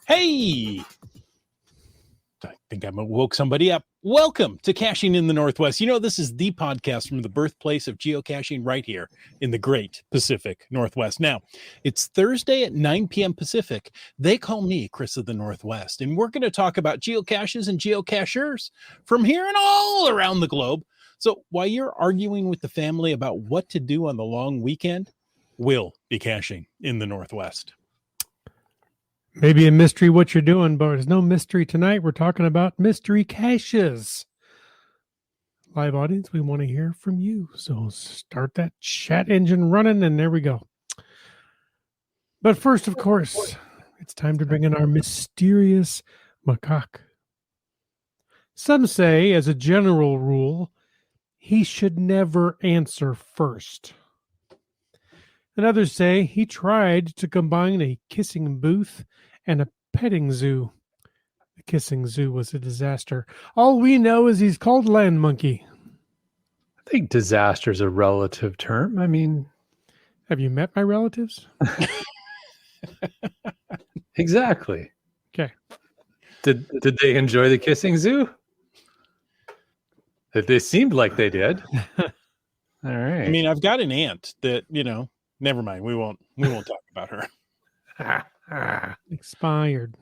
Hey, I think I woke somebody up. Welcome to Caching in the Northwest. You know, this is the podcast from the birthplace of geocaching right here in the great Pacific Northwest. Now, it's Thursday at 9 p.m. Pacific. They call me Chris of the Northwest, and we're going to talk about geocaches and geocachers from here and all around the globe. So while you're arguing with the family about what to do on the long weekend, we'll be caching in the Northwest. Maybe a mystery what you're doing, but there's no mystery tonight. We're talking about mystery caches. Live audience, we want to hear from you. So start that chat engine running, and there we go. But first, of course, it's time to bring in our mysterious macaque. Some say, as a general rule, he should never answer first. And others say he tried to combine a kissing booth and a petting zoo. The kissing zoo was a disaster. All we know is he's called Land Monkey. I think disaster is a relative term. I mean, have you met my relatives? Exactly. Okay. Did they enjoy the kissing zoo? They seemed like they did. All right. I mean, I've got an aunt that, never mind. We won't talk about her. Expired.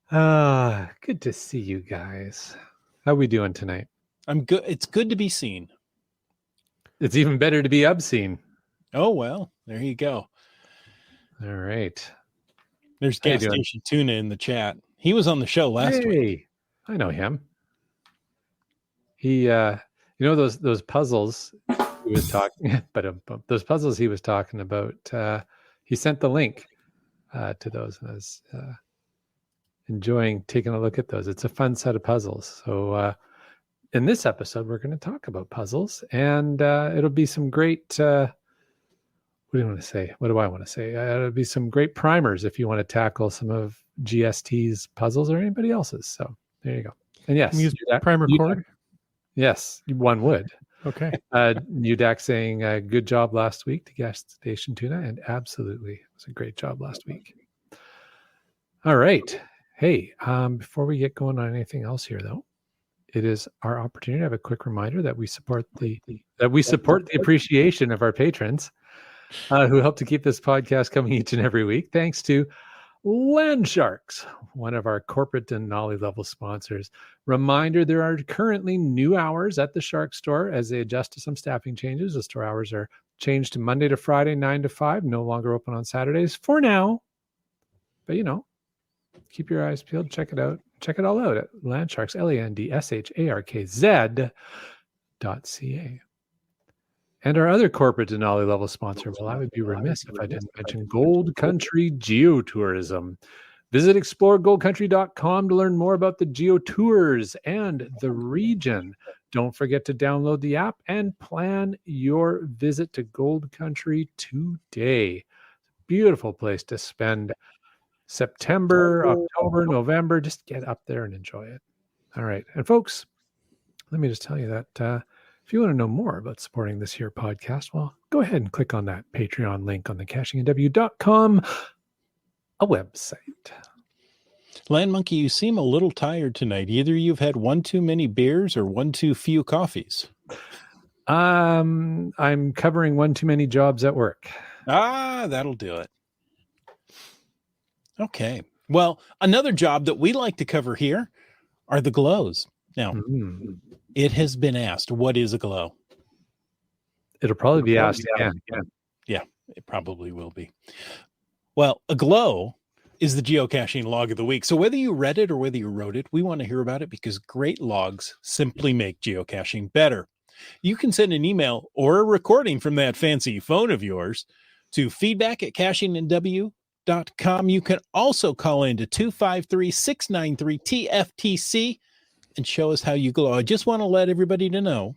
Good to see you guys. How we doing tonight? I'm good. It's good to be seen. It's even better to be obscene. Oh, well, there you go. All right. There's Gas Station Tuna in the chat. He was on the show last week. I know him. He, those puzzles he was talking, but those puzzles he was talking about, he sent the link to those, and I was enjoying taking a look at those. It's a fun set of puzzles. So in this episode, we're going to talk about puzzles, and it'll be some great, what do you want to say? What do I want to say? It'll be some great primers if you want to tackle some of GST's puzzles or anybody else's. So there you go. And yes, use primer cord. Yes, one would. Okay. Udak saying good job last week to Gas Station Tuna, and absolutely, it was a great job last week. All right. Hey, before we get going on anything else here, though, it is our opportunity to have a quick reminder that we support the appreciation of our patrons who help to keep this podcast coming each and every week. Thanks to Land Sharks, one of our corporate and Denali level sponsors. Reminder, there are currently new hours at the Shark store as they adjust to some staffing changes. The store hours are changed to Monday to Friday, 9 to 5, no longer open on Saturdays for now. But, keep your eyes peeled. Check it out. Check it all out at Landsharks, LANDSHARKZ.ca. And our other corporate Denali level sponsor, well, I would be remiss if I didn't mention Gold Country Geotourism. Visit exploregoldcountry.com to learn more about the geotours and the region. Don't forget to download the app and plan your visit to Gold Country today. Beautiful place to spend September, October, November. Just get up there and enjoy it. All right. And folks, let me just tell you that if you want to know more about supporting this here podcast, well, go ahead and click on that Patreon link on the cachingandw.com a website. Land Monkey, you seem a little tired tonight. Either you've had one too many beers or one too few coffees. I'm covering one too many jobs at work. That'll do it. Okay. Well, another job that we like to cover here are the glows. Now, it has been asked, what is a glow? It'll probably be asked again. Yeah, it probably will be. Well, a glow is the geocaching log of the week. So whether you read it or whether you wrote it, we want to hear about it because great logs simply make geocaching better. You can send an email or a recording from that fancy phone of yours to feedback@cachingandw.com. You can also call into 253-693-TFTC and show us how you glow. I just want to let everybody to know.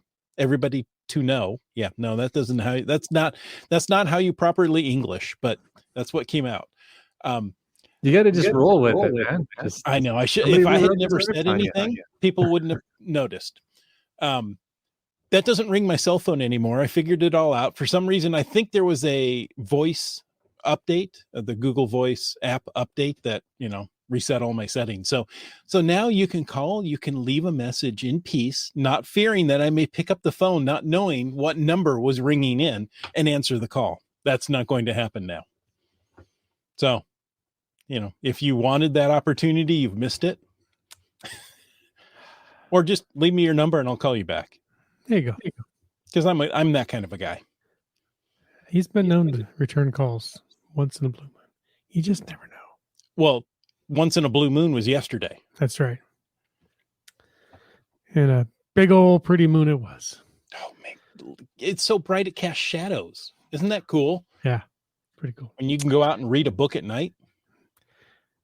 Yeah, no, that's not how you properly English, but that's what came out. You got to just roll with it, man. I know. I should. If I had never said anything, people wouldn't have noticed. That doesn't ring my cell phone anymore. I figured it all out. For some reason, I think there was a voice update, the Google Voice app update that, reset all my settings. So now you can call, you can leave a message in peace, not fearing that I may pick up the phone, not knowing what number was ringing in, and answer the call. That's not going to happen now. So, if you wanted that opportunity, you've missed it. Or just leave me your number and I'll call you back. There you go. Because I'm that kind of a guy. He's been known to return calls once in a blue moon. You just never know. Well, once in a blue moon was yesterday. That's right. And a big old pretty moon it was. Oh, man. It's so bright it casts shadows. Isn't that cool? Yeah, pretty cool. And you can go out and read a book at night.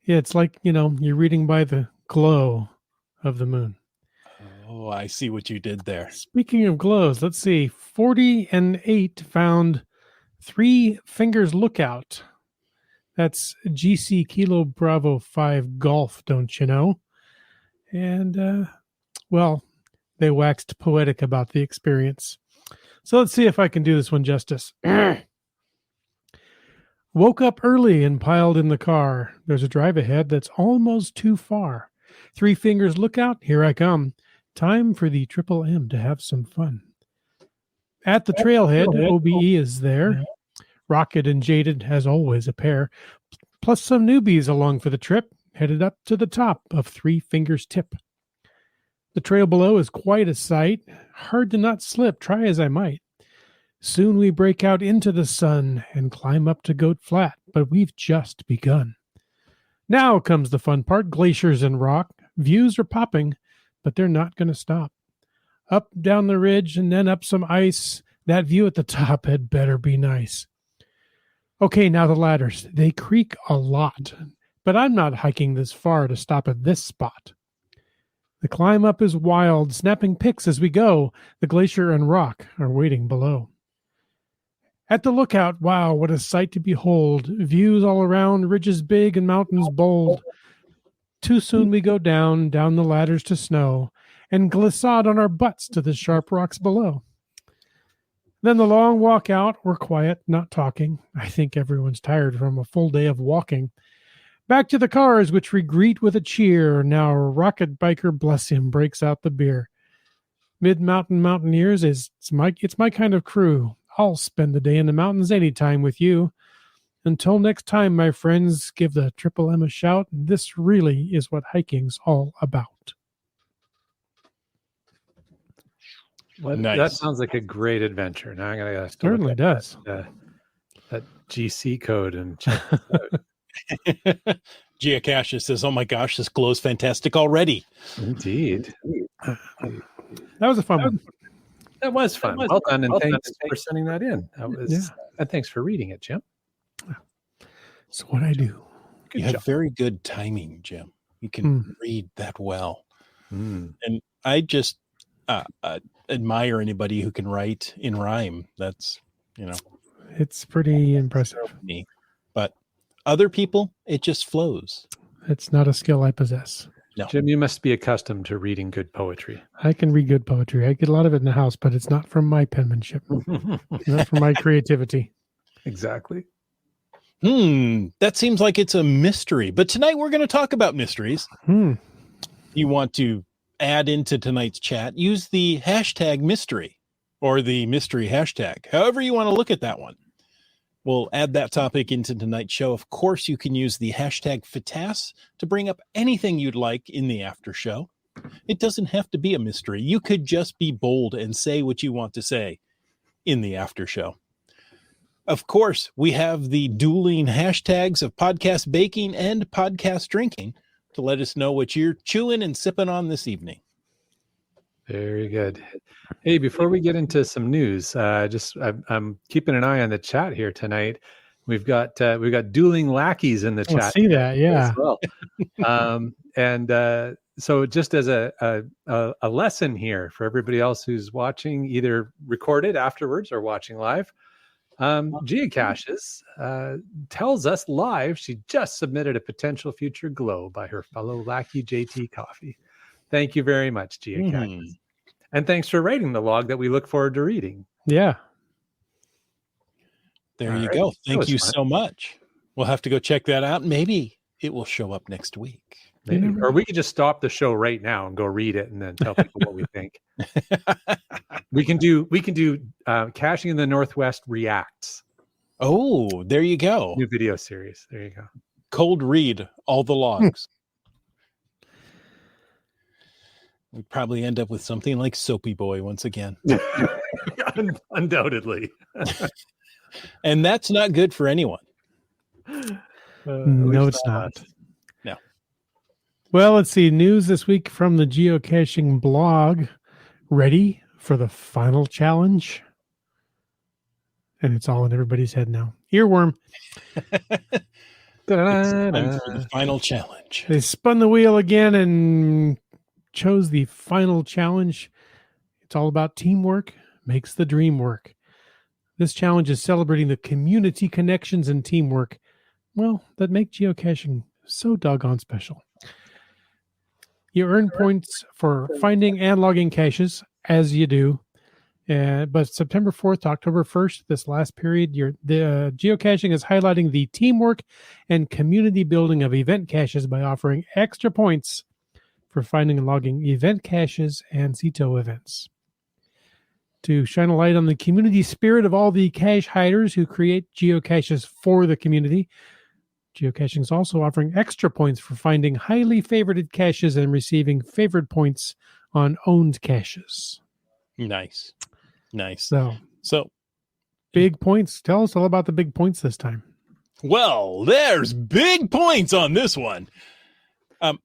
Yeah, it's like, you're reading by the glow of the moon. Oh, I see what you did there. Speaking of glows, let's see. 40 and 8 found 3 Fingers Lookout. That's GC Kilo Bravo 5 Golf, don't you know? And, they waxed poetic about the experience. So let's see if I can do this one justice. Woke up early and piled in the car. There's a drive ahead that's almost too far. 3 Fingers Lookout, here I come. Time for the Triple M to have some fun. At the trailhead, OBE is there. Rocket and Jaded, as always, a pair. Plus some newbies along for the trip, headed up to the top of 3 Fingers Tip. The trail below is quite a sight. Hard to not slip, try as I might. Soon we break out into the sun and climb up to Goat Flat, but we've just begun. Now comes the fun part, glaciers and rock. Views are popping, but they're not going to stop. Up down the ridge and then up some ice. That view at the top had better be nice. Okay, now the ladders. They creak a lot, but I'm not hiking this far to stop at this spot. The climb up is wild, snapping pics as we go. The glacier and rock are waiting below. At the lookout, wow, what a sight to behold. Views all around, ridges big and mountains bold. Too soon we go down the ladders to snow, and glissade on our butts to the sharp rocks below. Then the long walk out, we're quiet, not talking. I think everyone's tired from a full day of walking. Back to the cars, which we greet with a cheer. Now Rocket Biker, bless him, breaks out the beer. Mid-mountain mountaineers, it's my kind of crew. I'll spend the day in the mountains anytime with you. Until next time, my friends, give the Triple M a shout. This really is what hiking's all about. Well, nice. That sounds like a great adventure. Now I'm going to Certainly does. That GC code and check this out. Geocaches says, "Oh my gosh, this glows fantastic already." Indeed. That was a fun one. That was fun. Well done, and thanks for sending that in. And thanks for reading it, Jim. So what I do. You have very good timing, Jim. You can read that well. And I just admire anybody who can write in rhyme. That's, It's pretty impressive. Me. But other people, it just flows. It's not a skill I possess. No. Jim, you must be accustomed to reading good poetry. I can read good poetry. I get a lot of it in the house, but it's not from my penmanship. Not from my creativity. Exactly. That seems like it's a mystery. But tonight we're going to talk about mysteries. You want to add into tonight's chat, use the hashtag mystery or the mystery hashtag, however you want to look at that one. We'll add that topic into tonight's show. Of course, you can use the hashtag FATAS to bring up anything you'd like in the after show. It doesn't have to be a mystery. You could just be bold and say what you want to say in the after show. Of course, we have the dueling hashtags of podcast baking and podcast drinking to let us know what you're chewing and sipping on this evening. Very good. Hey, before we get into some news, I'm keeping an eye on the chat here tonight. We've got dueling lackeys in the chat. I see that, yeah. As well. So just as a lesson here for everybody else who's watching, either recorded afterwards or watching live, Geocaches tells us live she just submitted a potential future glow by her fellow lackey JT Coffee. Thank you very much, Geocaches. And thanks for writing the log that we look forward to reading. Yeah. There All you right. go. That Thank was you fun. so much. We'll have to go check that out. Maybe it will show up next week. Maybe. never Or know. we could just stop the show right now and go read it and then tell people what we think. We can do Caching in the Northwest Reacts, Oh, there you go. new video series. There you go. Cold read all the logs. We'd probably end up with something like Soapy Boy once again. Undoubtedly. And that's not good for anyone. No, it's not. us. No. Well, let's see. News this week from the geocaching blog. Ready for the final challenge? And it's all in everybody's head now. Earworm. It's time for the final challenge. They spun the wheel again and chose the final challenge. It's all about teamwork makes the dream work. This challenge is celebrating the community connections and teamwork, well, that make geocaching so doggone special. You earn points for finding and logging caches, as you do. But September 4th to October 1st, this last period, the geocaching is highlighting the teamwork and community building of event caches by offering extra points for finding and logging event caches and CETO events. To shine a light on the community spirit of all the cache hiders who create geocaches for the community, geocaching is also offering extra points for finding highly favorited caches and receiving favored points on owned caches. Nice. So big points. Tell us all about the big points this time. Well, there's big points on this one.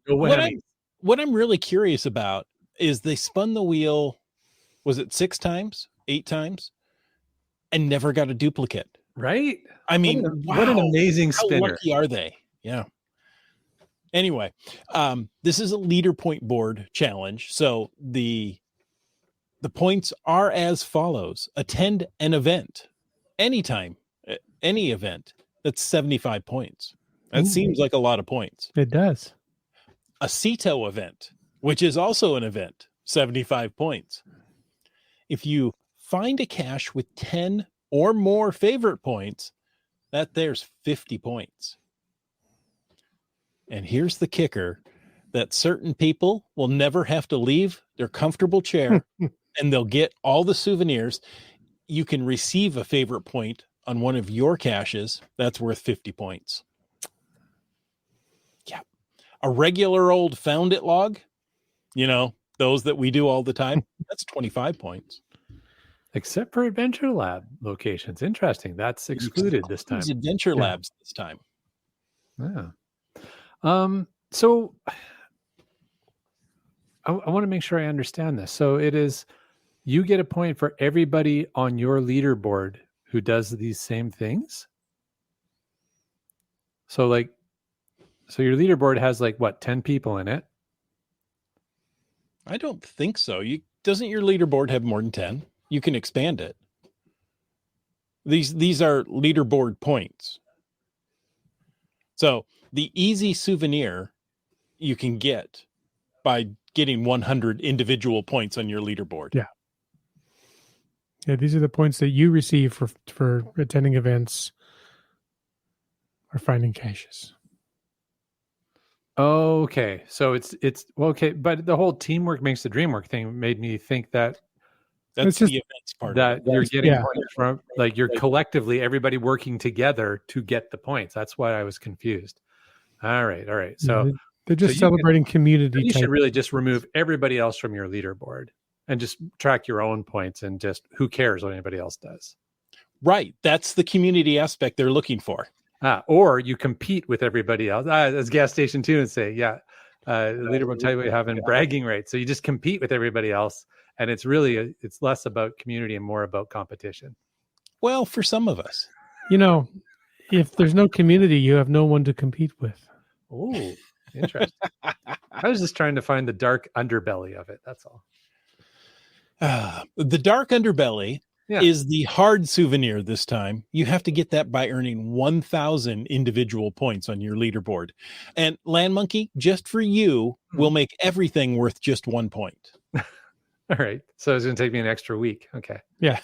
What I'm really curious about is they spun the wheel, was it 6 times, 8 times, and never got a duplicate. Right? I mean, what an amazing how spinner. lucky are they? Yeah. Anyway, this is a leader point board challenge. So the points are as follows. Attend an event anytime, any event. That's 75 points. That seems like a lot of points. It does. A CETO event, which is also an event, 75 points. If you find a cache with 10 or more favorite points, there's 50 points. And here's the kicker, that certain people will never have to leave their comfortable chair and they'll get all the souvenirs. You can receive a favorite point on one of your caches. That's worth 50 points. Yeah. A regular old found it log, those that we do all the time, that's 25 points. Except for Adventure Lab locations. Interesting. That's excluded this time. Adventure Labs this time. Yeah. So I want to make sure I understand this. So it is, you get a point for everybody on your leaderboard who does these same things. So your leaderboard has 10 people in it? I don't think so. Doesn't your leaderboard have more than 10? You can expand it. These are leaderboard points. So the easy souvenir you can get by getting 100 individual points on your leaderboard. Yeah. Yeah, these are the points that you receive for attending events or finding caches. Okay. So it's okay, but the whole teamwork makes the dream work thing made me think that that's the events part that of it. you're getting points from you're collectively everybody working together to get the points. That's why I was confused. All right. So they're just celebrating community. You should really just remove everybody else from your leaderboard and just track your own points and just who cares what anybody else does. Right. That's the community aspect they're looking for. Or you compete with everybody else. As gas station 2 and say, the leaderboard tell you what you have in bragging rights. So you just compete with everybody else. And it's really, it's less about community and more about competition. Well, for some of us. If there's no community, you have no one to compete with. Oh, interesting. I was just trying to find the dark underbelly of it. That's all. The dark underbelly is the hard souvenir this time. You have to get that by earning 1,000 individual points on your leaderboard. And Land Monkey, just for you, will make everything worth just 1 point. All right. So it's going to take me an extra week. Okay. Yeah.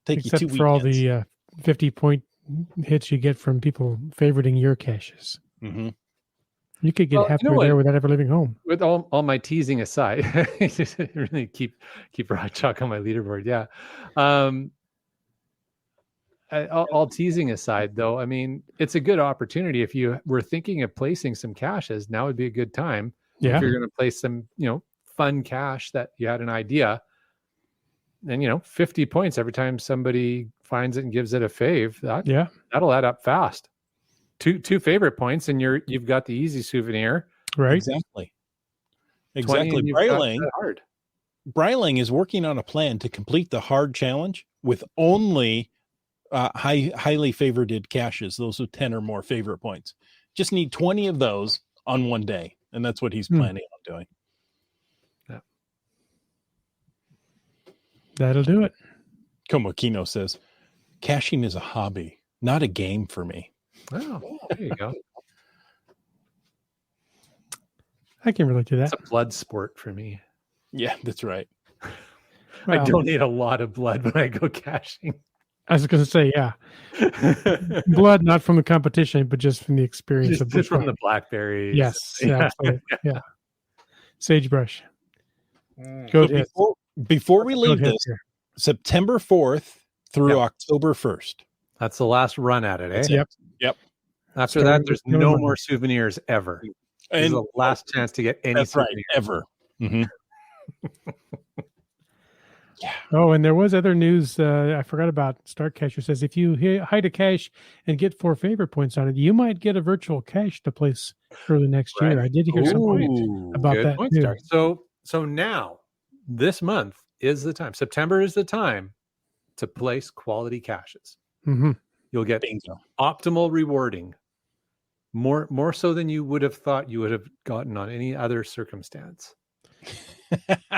Take you Except 2 for all weekends. the 50-point hits you get from people favoriting your caches. Mm-hmm. You could get Well, you halfway know what? there without ever leaving home. With all my teasing aside, really keep Rod Chalk on my leaderboard. Yeah. All teasing aside, though, I mean, it's a good opportunity. If you were thinking of placing some caches, now would be a good time. Yeah. If you're going to place some, fun cache that you had an idea, and 50 points every time somebody finds it and gives it a fave, that'll add up fast. Two favorite points, and you've got the easy souvenir. Right. Exactly. 20 and you've got the hard. Breiling is working on a plan to complete the hard challenge with only highly favorited caches, those with 10 or more favorite points. Just need 20 of those on one day, and that's what he's planning on doing. Yeah. That'll do it. Komokino says, caching is a hobby, not a game for me. Oh, there you go. I can relate to that. It's a blood sport for me. Yeah, that's right. I donate a lot of blood when I go caching. I was going to say, yeah. Blood, not from the competition, but just from the experience of just from the blackberries. Yes, absolutely. Yeah. Sagebrush. So before we leave this, here. September 4th through October 1st. That's the last run at it, eh? Yep. After that, there's no more souvenirs ever. This is the last chance to get any souvenirs. Right, ever. Mm-hmm. Yeah. Oh, and there was other news. I forgot about. Startcacher says if you hide a cache and get 4 favorite points on it, you might get a virtual cache to place early next year. I did hear something about that. Point, so now, this month is the time. September is the time to place quality caches. Mm-hmm. You'll get optimal rewarding, more so than you would have thought you would have gotten on any other circumstance.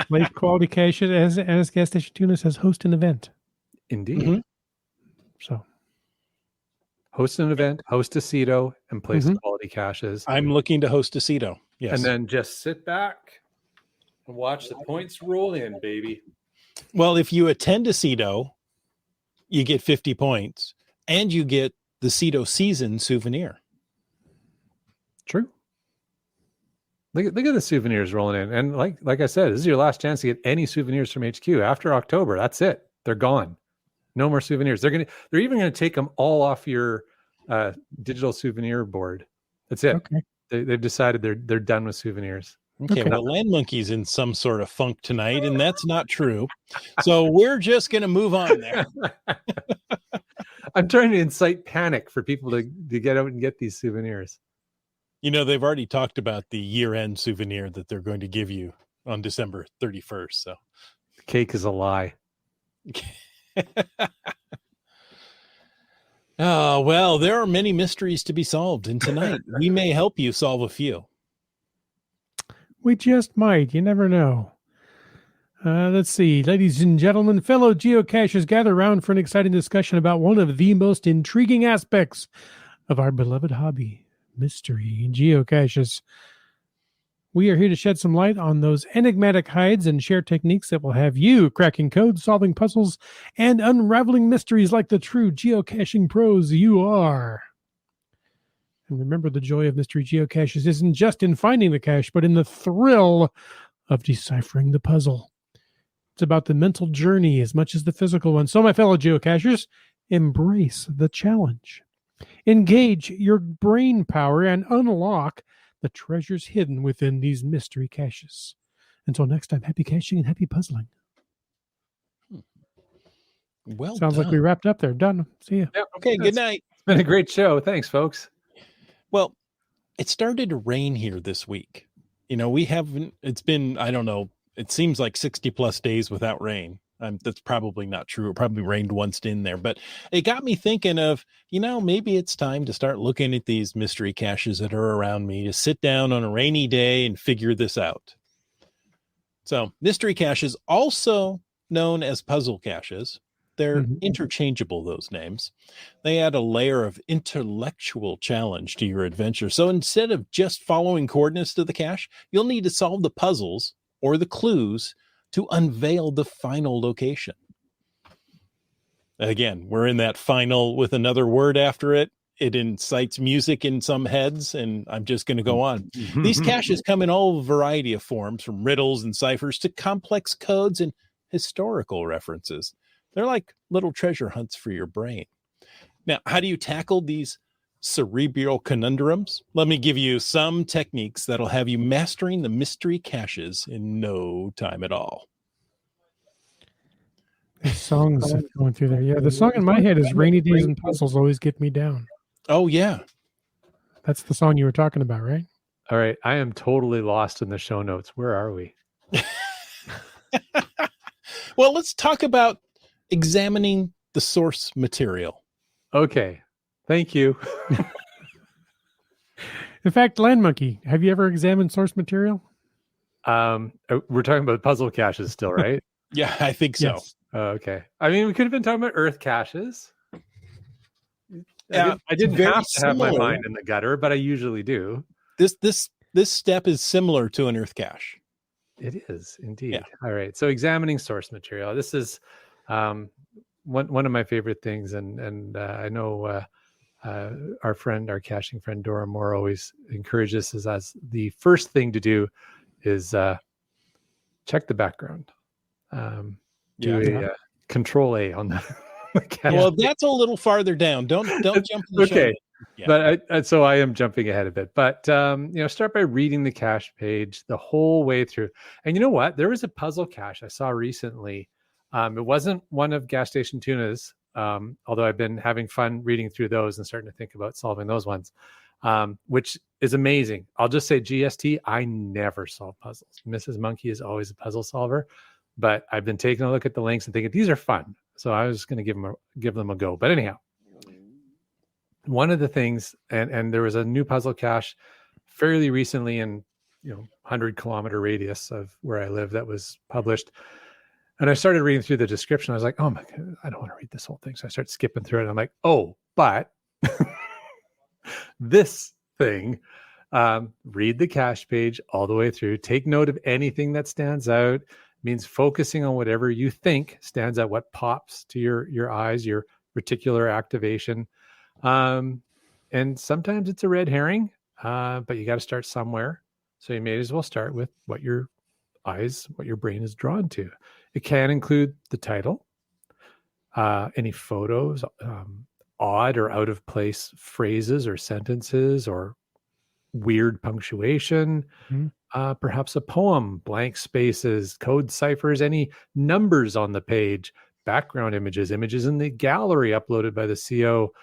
Late quality caches, as Gas Station Tuna says, host an event. Indeed. Mm-hmm. So, host an event, host a CETO, and place quality caches. I'm looking to host a CETO. Yes. And then just sit back and watch the points roll in, baby. Well, if you attend a CETO, you get 50 points, and you get the CETO season souvenir. True. Look at the souvenirs rolling in. And like I said, this is your last chance to get any souvenirs from HQ. After October, that's it. They're gone. No more souvenirs. They're even going to take them all off your digital souvenir board. That's it. Okay. They've decided they're done with souvenirs. Okay, well, Land Monkey's in some sort of funk tonight, and that's not true. So we're just going to move on there. I'm trying to incite panic for people to get out and get these souvenirs. They've already talked about the year-end souvenir that they're going to give you on December 31st. So the cake is a lie. Oh, well, there are many mysteries to be solved, and tonight we may help you solve a few. We just might. You never know. Let's see. Ladies and gentlemen, fellow geocachers, gather around for an exciting discussion about one of the most intriguing aspects of our beloved hobby, mystery geocaches. We are here to shed some light on those enigmatic hides and share techniques that will have you cracking codes, solving puzzles, and unraveling mysteries like the true geocaching pros you are. And remember, the joy of mystery geocaches isn't just in finding the cache, but in the thrill of deciphering the puzzle. It's about the mental journey as much as the physical one. So, my fellow geocachers, embrace the challenge. Engage your brain power and unlock the treasures hidden within these mystery caches. Until next time, happy caching and happy puzzling. Well, sounds like we wrapped up there. Done. See you. Yep. Okay, good night. It's been a great show. Thanks, folks. Well, it started to rain here this week. We haven't, it's been, I don't know, it seems like 60 plus days without rain. That's probably not true. It probably rained once in there, but it got me thinking of, maybe it's time to start looking at these mystery caches that are around me, to sit down on a rainy day and figure this out. So mystery caches, also known as puzzle caches, they're interchangeable, those names. They add a layer of intellectual challenge to your adventure. So instead of just following coordinates to the cache, you'll need to solve the puzzles or the clues to unveil the final location. Again, we're in that final with another word after it. It incites music in some heads, and I'm just going to go on. These caches come in all variety of forms, from riddles and ciphers to complex codes and historical references. They're like little treasure hunts for your brain. Now, how do you tackle these cerebral conundrums? Let me give you some techniques that'll have you mastering the mystery caches in no time at all. The songs going through there. Yeah, the song in my head is "Rainy Days and Puzzles Always Get Me Down." Oh, yeah. That's the song you were talking about, right? All right. I am totally lost in the show notes. Where are we? Well, let's talk about examining the source material. Okay. Thank you. In fact, Land Monkey, have you ever examined source material? We're talking about puzzle caches still, right? Yeah, I think so. Yes. Okay. I mean, we could have been talking about earth caches. Yeah, I didn't very have to have my similar. mind in the gutter, but I usually do. This step is similar to an earth cache. It is indeed. Yeah. All right. So examining source material. This is one of my favorite things, and I know our caching friend Dora Moore always encourages us as the first thing to do is check the background. Do a Control A on the cache. Well, that's a little farther down. Don't jump in the show. Okay. Yeah. But so I am jumping ahead a bit, but start by reading the cache page the whole way through. And you know what? There was a puzzle cache I saw recently. It wasn't one of Gas Station Tuna's, although I've been having fun reading through those and starting to think about solving those ones, which is amazing. I'll just say GST, I never solve puzzles. Mrs. Monkey is always a puzzle solver, but I've been taking a look at the links and thinking these are fun. So I was going to give them a go. But anyhow, one of the things, and there was a new puzzle cache fairly recently in 100-kilometer radius of where I live that was published. And I started reading through the description. I was like, oh my God, I don't want to read this whole thing. So I started skipping through it. And I'm like, oh, but this thing, read the cache page all the way through. Take note of anything that stands out. Means focusing on whatever you think stands out, what pops to your eyes, your reticular activation. And sometimes it's a red herring, but you got to start somewhere. So you may as well start with what your brain is drawn to. It can include the title, any photos, odd or out of place phrases or sentences, or weird punctuation, perhaps a poem, blank spaces, code ciphers, any numbers on the page, background images in the gallery uploaded by the CO,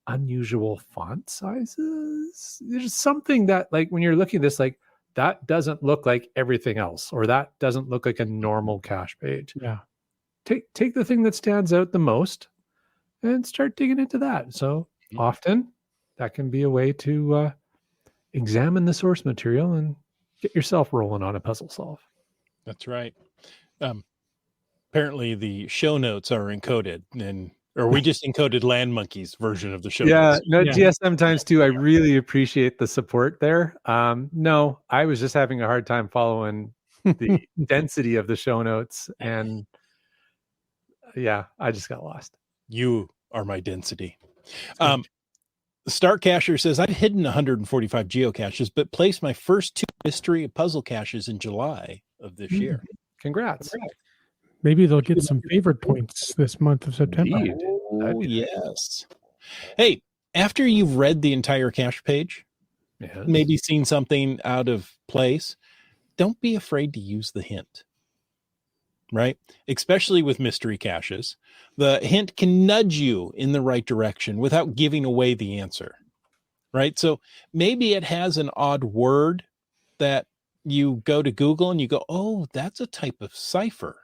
unusual font sizes. There's something that, like, when you're looking at this, like, that doesn't look like everything else, or that doesn't look like a normal cache page. Yeah. Take the thing that stands out the most and start digging into that. So often that can be a way to examine the source material and get yourself rolling on a puzzle solve. That's right. Apparently the show notes are encoded, or we just encoded Land Monkey's version of the show notes. GSM times 2. I really appreciate the support there. No, I was just having a hard time following the density of the show notes, and I just got lost. You are my density. Start Cacher says, I've hidden 145 geocaches, but placed my first 2 mystery puzzle caches in July of this year. Congrats. Maybe they'll get some favorite points this month of September. Indeed. Oh, yes. Hey, after you've read the entire cache page, maybe seen something out of place, don't be afraid to use the hint. Right? Especially with mystery caches, the hint can nudge you in the right direction without giving away the answer. Right? So maybe it has an odd word that you go to Google and you go, oh, that's a type of cipher.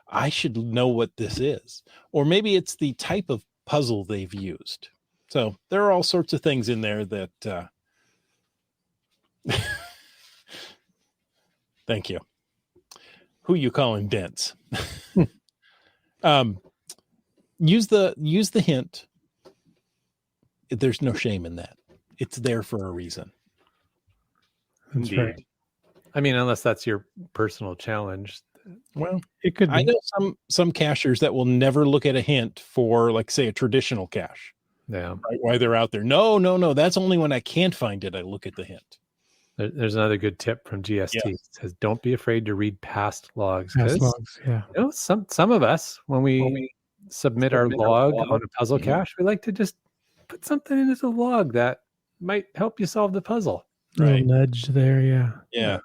I should know what this is. Or maybe it's the type of puzzle they've used. So there are all sorts of things in there that thank you. Who you calling dense? Use the hint. There's no shame in that. It's there for a reason. That's right. I mean, unless that's your personal challenge, Well, It could I be. know some cachers that will never look at a hint for, like, say, a traditional cache. Yeah. Right, while they're out there. No. That's only when I can't find it. I look at the hint. There's another good tip from GST. Yeah. It says, don't be afraid to read past logs. Past 'Cause, logs, yeah. you know, some of us, when we submit our log on a puzzle Mhm. cache, we like to just put something into the log that might help you solve the puzzle. Little Right. nudge there, yeah. Yeah.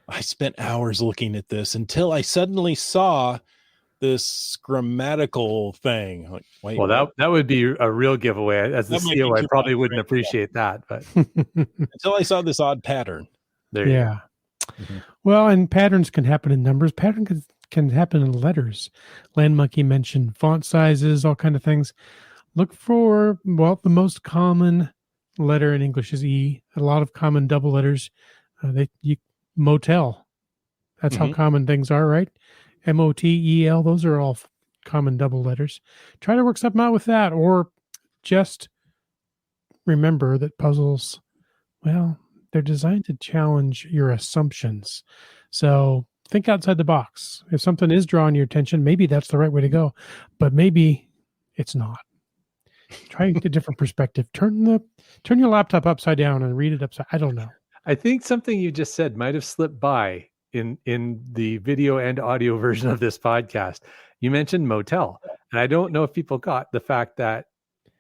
I spent hours looking at this until I suddenly saw this grammatical thing. Like, wait, Well, that would be a real giveaway. As the That might be CEO, I too probably much, wouldn't right? appreciate that, but until I saw this odd pattern. there you go. Yeah. Mhm. Well, and patterns can happen in numbers. Pattern can happen in letters. Land Monkey mentioned font sizes, all kind of things. Look for, well, the most common letter in English is E. A lot of common double letters. Motel. That's how Mhm. common things are, right? MOTEL. Those are all common double letters. Try to work something out with that, or just remember that puzzles, well, they're designed to challenge your assumptions. So think outside the box. If something is drawing your attention, maybe that's the right way to go, but maybe it's not. Try a different perspective. Turn your laptop upside down and read it upside. I don't know. I think something you just said might have slipped by in the video and audio version of this podcast. You mentioned motel, and I don't know if people got the fact that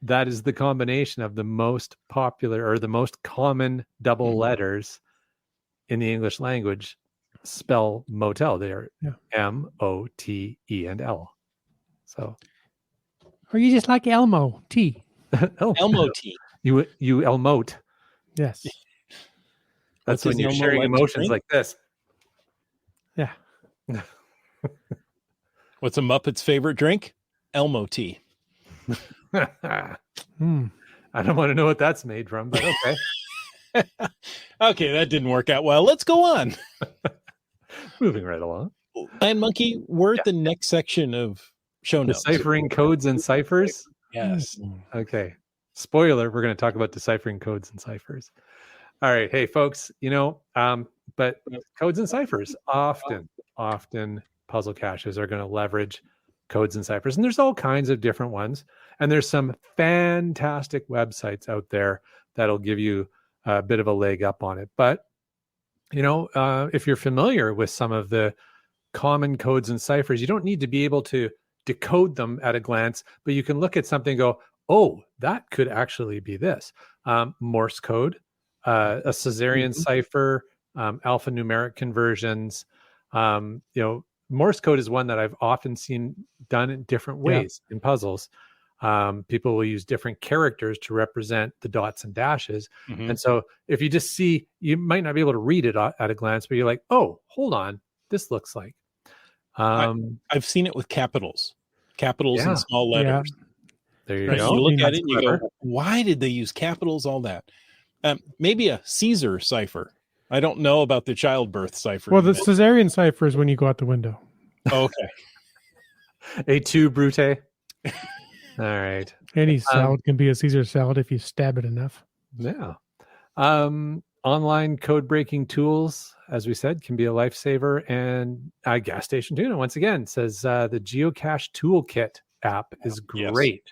that is the combination of the most popular or the most common double letters in the English language spell motel. They're Yeah. MOTE and L. So, Or you just like Elmo T. oh, Elmo T. you Elmote. Yes. That's What's when his you're Elmo sharing like to emotions drink? like this. Yeah. What's a Muppet's favorite drink? Elmo tea. Hmm. I don't want to know what that's made from, but okay. Okay, that didn't work out well. Let's go on. Moving right along. Land Monkey, we're at the next section of show notes. Deciphering codes and ciphers. Yes. Okay. Spoiler, we're going to talk about deciphering codes and ciphers. All right. Hey, folks, but codes and ciphers, often puzzle caches are going to leverage codes and ciphers. And there's all kinds of different ones. And there's some fantastic websites out there that'll give you a bit of a leg up on it. But, if you're familiar with some of the common codes and ciphers, you don't need to be able to decode them at a glance, but you can look at something and go, oh, that could actually be this. Morse code, a Caesarean cipher, alphanumeric conversions. Morse code is one that I've often seen done in different ways in puzzles. People will use different characters to represent the dots and dashes. Mhm. And so if you just see, you might not be able to read it at a glance, but you're like, oh, hold on, this looks like. I've seen it with capitals Yeah. and small letters. There you Right? go. You look at That's it and you go, why did they use capitals? All that. Maybe a Caesar cipher. I don't know about the childbirth cipher. Well, the Caesarean cipher is when you go out the window. Okay. A2 Brute. All right. Any salad can be a Caesar salad if you stab it enough. Yeah. Online code breaking tools, as we said, can be a lifesaver. And Gas Station Tuna, once again, says the Geocache Toolkit app is great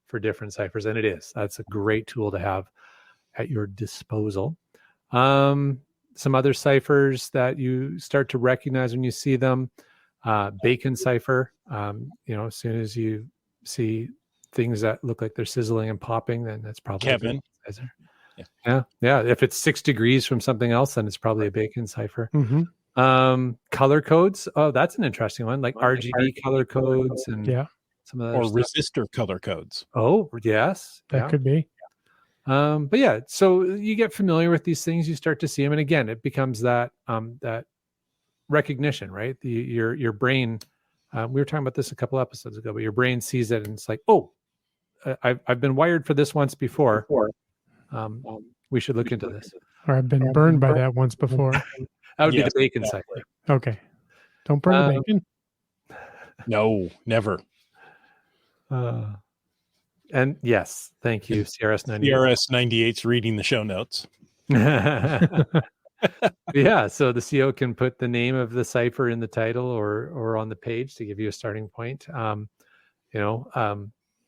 for different ciphers. And it is. That's a great tool to have at your disposal. Some other ciphers that you start to recognize when you see them. Bacon cipher. As soon as you see things that look like they're sizzling and popping, then that's probably Kevin. a bacon cipher. Yeah. If it's 6 degrees from something else, then it's probably a bacon cipher. Mm-hmm. Color codes. Oh, that's an interesting one, like RGB color codes and some of Or stuff. resistor color codes. Oh, yes. That could be. But yeah, so you get familiar with these things, you start to see them, and again, it becomes that recognition, right? Your brain. We were talking about this a couple episodes ago, but your brain sees it and it's like, oh, I've been wired for this once before. We should look into this. Or I've been burned by that once before. That would be the bacon cipher. Okay. Don't burn the bacon. No, never. And yes, thank you, CRS 98. CRS 98's reading the show notes. Yeah, so the CO can put the name of the cipher in the title or on the page to give you a starting point.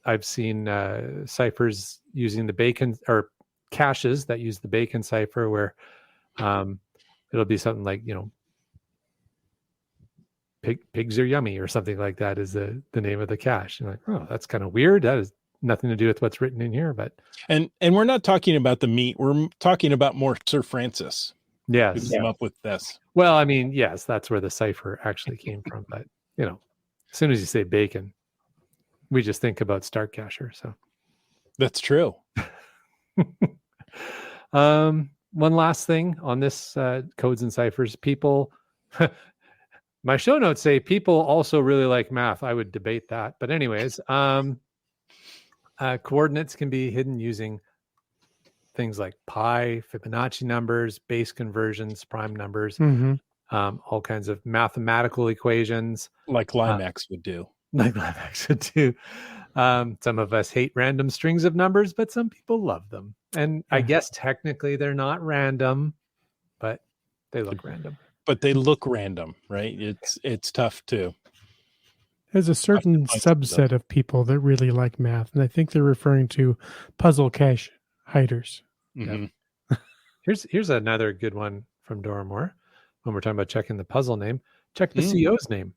I've seen ciphers using the bacon or caches that use the bacon cipher where it'll be something like, pigs are yummy or something like that is the name of the cache. You're like, oh, that's kind of weird. That has nothing to do with what's written in here, but And we're not talking about the meat. We're talking about more Sir Francis who yes. came up with this. Well, I mean, yes, that's where the cipher actually came from. But as soon as you say bacon, we just think about Startcacher. So That's true. one last thing on this codes and ciphers. People, my show notes say people also really like math. I would debate that. But anyways, coordinates can be hidden using things like pi, Fibonacci numbers, base conversions, prime numbers, all kinds of mathematical equations. Like Limax would do. Like Limax would do. Some of us hate random strings of numbers, but some people love them. And I guess technically they're not random, but they look random. But they look random, right? It's tough too. There's a certain subset of people that really like math, and I think they're referring to puzzle cache hiders. Mm-hmm. Yeah. Here's another good one from Doramore. When we're talking about checking the puzzle name, check the CO's name.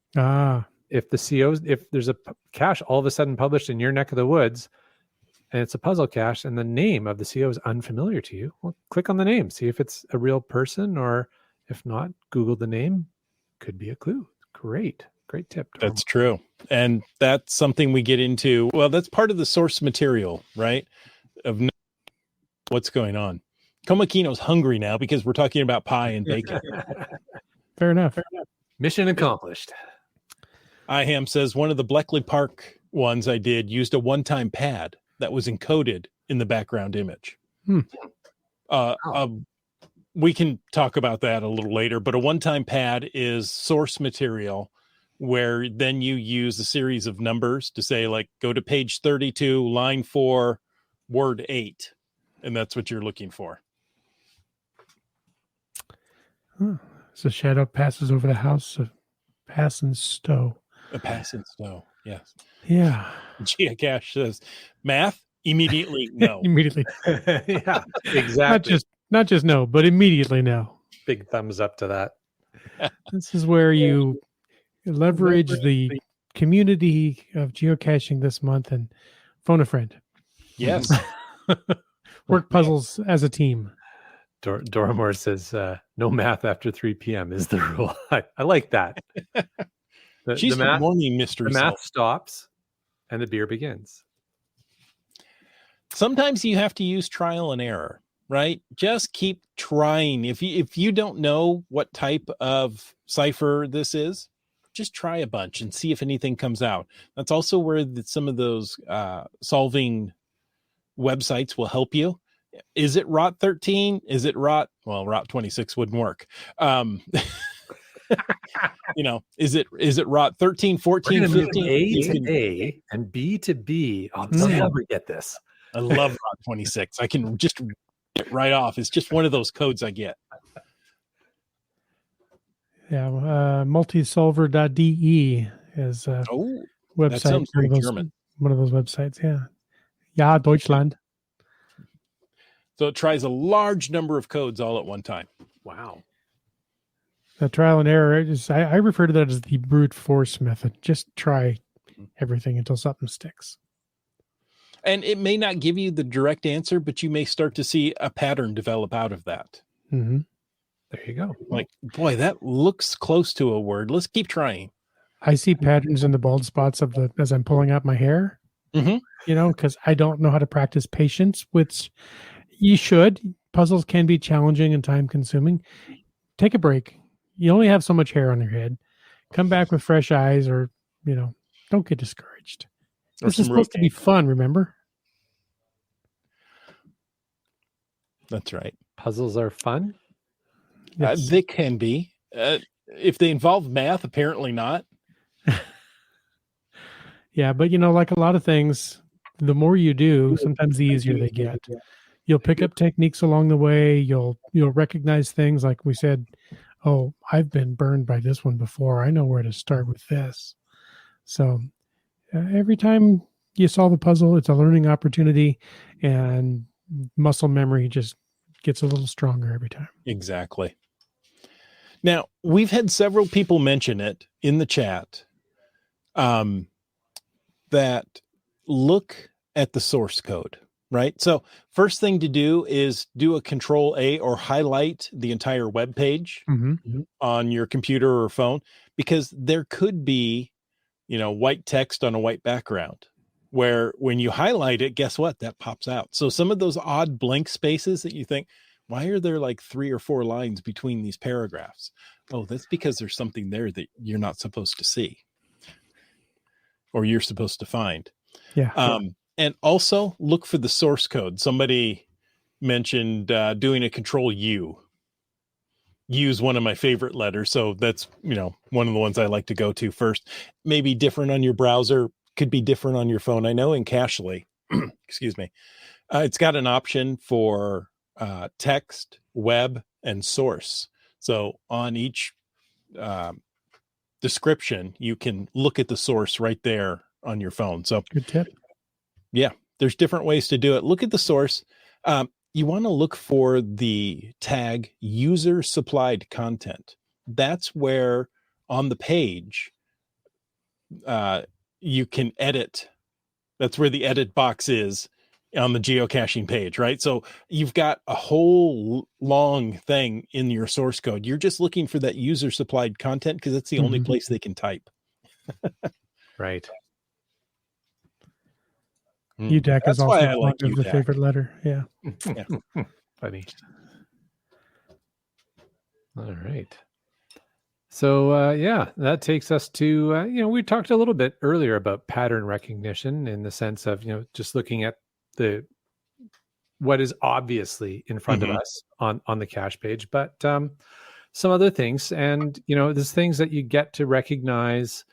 If there's a cache all of a sudden published in your neck of the woods, and it's a puzzle cache, and the name of the CO is unfamiliar to you, well, click on the name, see if it's a real person, or if not, Google the name. Could be a clue. Great tip. That's true. And that's something we get into. Well, that's part of the source material, right? Of what's going on. Komakino's hungry now because we're talking about pie and bacon. Fair enough. Mission accomplished. IHAM says one of the Bleckley Park ones I did used a one-time pad that was encoded in the background image. We can talk about that a little later, but a one-time pad is source material where then you use a series of numbers to say, like, go to page 32, line 4, word 8. And that's what you're looking for. So shadow passes over the house of Passing Stowe. A passing Stowe, yes. Yeah. Geocache says, math? Immediately no. Immediately. Yeah, exactly. Not just no, but immediately no. Big thumbs up to that. This is where you leverage the community of geocaching this month and phone a friend. Yes. Work puzzles as a team. Doramore says, no math after 3 p.m. is the rule. I like that. She's the morning mystery. The math stops and the beer begins. Sometimes you have to use trial and error, right? Just keep trying. If you don't know what type of cipher this is, just try a bunch and see if anything comes out. That's also where some of those solving websites will help you. Is it rot 13? Is it rot 26 wouldn't work. Is it rot 13, 14, 15? A to A and B to B. I'll never get this. I love rot 26. I can just get right off. It's just one of those codes I get. Yeah, multisolver.de is a website. That sounds very German. One of those websites, yeah. Ja, Deutschland. So it tries a large number of codes all at one time. Wow. The trial and error is, I refer to that as the brute force method. Just try everything until something sticks. And it may not give you the direct answer, but you may start to see a pattern develop out of that. Mm-hmm. There you go. Like, boy, that looks close to a word. Let's keep trying. I see patterns in the bald spots as I'm pulling out my hair, because I don't know how to practice patience, which you should. Puzzles can be challenging and time consuming. Take a break. You only have so much hair on your head. Come back with fresh eyes, or, don't get discouraged. This is supposed to be fun, remember? That's right. Puzzles are fun. Yes. They can be. If they involve math, apparently not. Yeah, but like a lot of things, the more you do, sometimes the easier they get. you'll pick up techniques along the way. You'll recognize things like we said, oh, I've been burned by this one before. I know where to start with this. So every time you solve a puzzle, it's a learning opportunity, and muscle memory just gets a little stronger every time. Exactly. Now, we've had several people mention it in the chat, that look at the source code, right? So first thing to do is do a Control A or highlight the entire web page on your computer or phone, because there could be, white text on a white background, where when you highlight it, guess what? That pops out. So some of those odd blank spaces that you think, why are there like 3 or 4 lines between these paragraphs? Oh, that's because there's something there that you're not supposed to see, or you're supposed to find. Yeah. And also look for the source code. Somebody mentioned doing a Control U. Use one of my favorite letters. So that's, one of the ones I like to go to first. Maybe different on your browser, could be different on your phone. I know in Cachly, excuse me, it's got an option for text, web, and source. So on each description, you can look at the source right there on your phone. So good tip. Yeah, there's different ways to do it. Look at the source. You want to look for the tag user supplied content. That's where on the page you can edit. That's where the edit box is on the geocaching page, right? So you've got a whole long thing in your source code. You're just looking for that user supplied content because it's the only place they can type. Right. UDAC is also like the favorite letter. Yeah. Funny. All right. So, that takes us to, we talked a little bit earlier about pattern recognition in the sense of, just looking at what is obviously in front of us on the cache page, but some other things. And, there's things that you get to recognize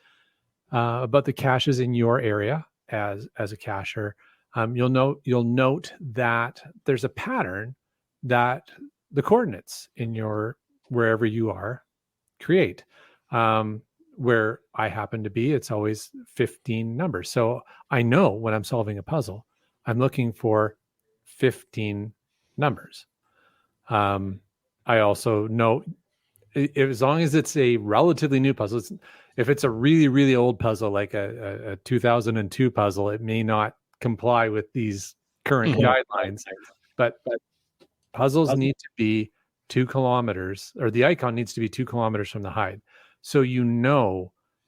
about the caches in your area as a cacher. You'll note that there's a pattern that the coordinates in wherever you are create. Where I happen to be, it's always 15 numbers. So I know when I'm solving a puzzle, I'm looking for 15 numbers. I also know as long as it's a relatively new puzzle, if it's a really, really old puzzle, like a 2002 puzzle, it may not comply with these current guidelines, but puzzles need to be 2 kilometers, or the icon needs to be 2 kilometers from the hide. So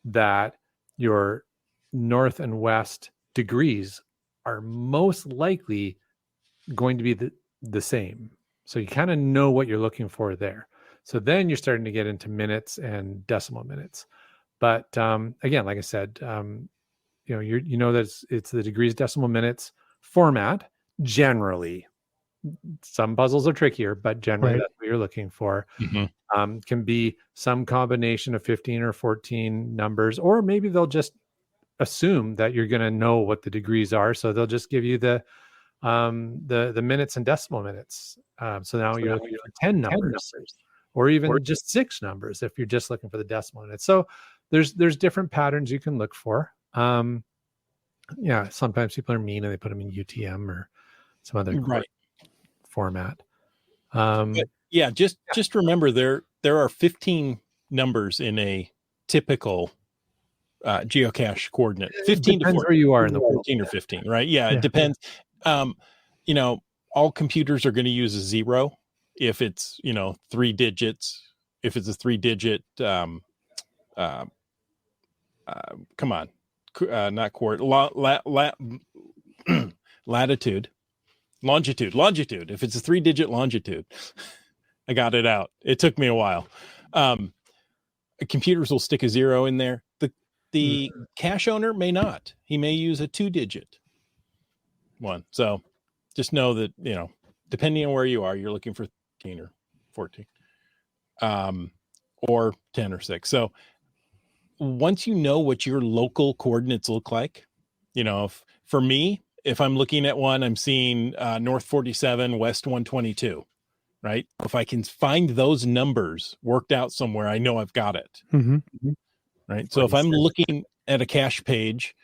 that your north and west degrees are most likely going to be the same. So you kind of know what you're looking for there. So then you're starting to get into minutes and decimal minutes. But again, like I said, that it's the degrees, decimal minutes format. Generally, some puzzles are trickier, but generally that's what you're looking for. Can be some combination of 15 or 14 numbers, or maybe they'll just assume that you're going to know what the degrees are, so they'll just give you the minutes and decimal minutes. So now you're looking for 10 numbers, or even just 6 numbers if you're just looking for the decimal minutes. So there's different patterns you can look for. Sometimes people are mean and they put them in UTM or some other format. Just remember there are 15 numbers in a typical geocache coordinate. 15 to 14, where you are in the 14 or 15, right? Yeah, it depends. All computers are going to use a 0 if it's 3 digits. If it's a 3-digit, come on, not latitude, longitude. If it's a 3-digit longitude, I got it out. It took me a while. Computers will stick a 0 in there. The cache owner may not. He may use a 2-digit one. So just know that, depending on where you are, you're looking for 13 or 14, or 10 or 6. So once you know what your local coordinates look like, for me, if I'm looking at one, I'm seeing North 47, West 122, right? If I can find those numbers worked out somewhere, I know I've got it, right? So if I'm looking at a cache page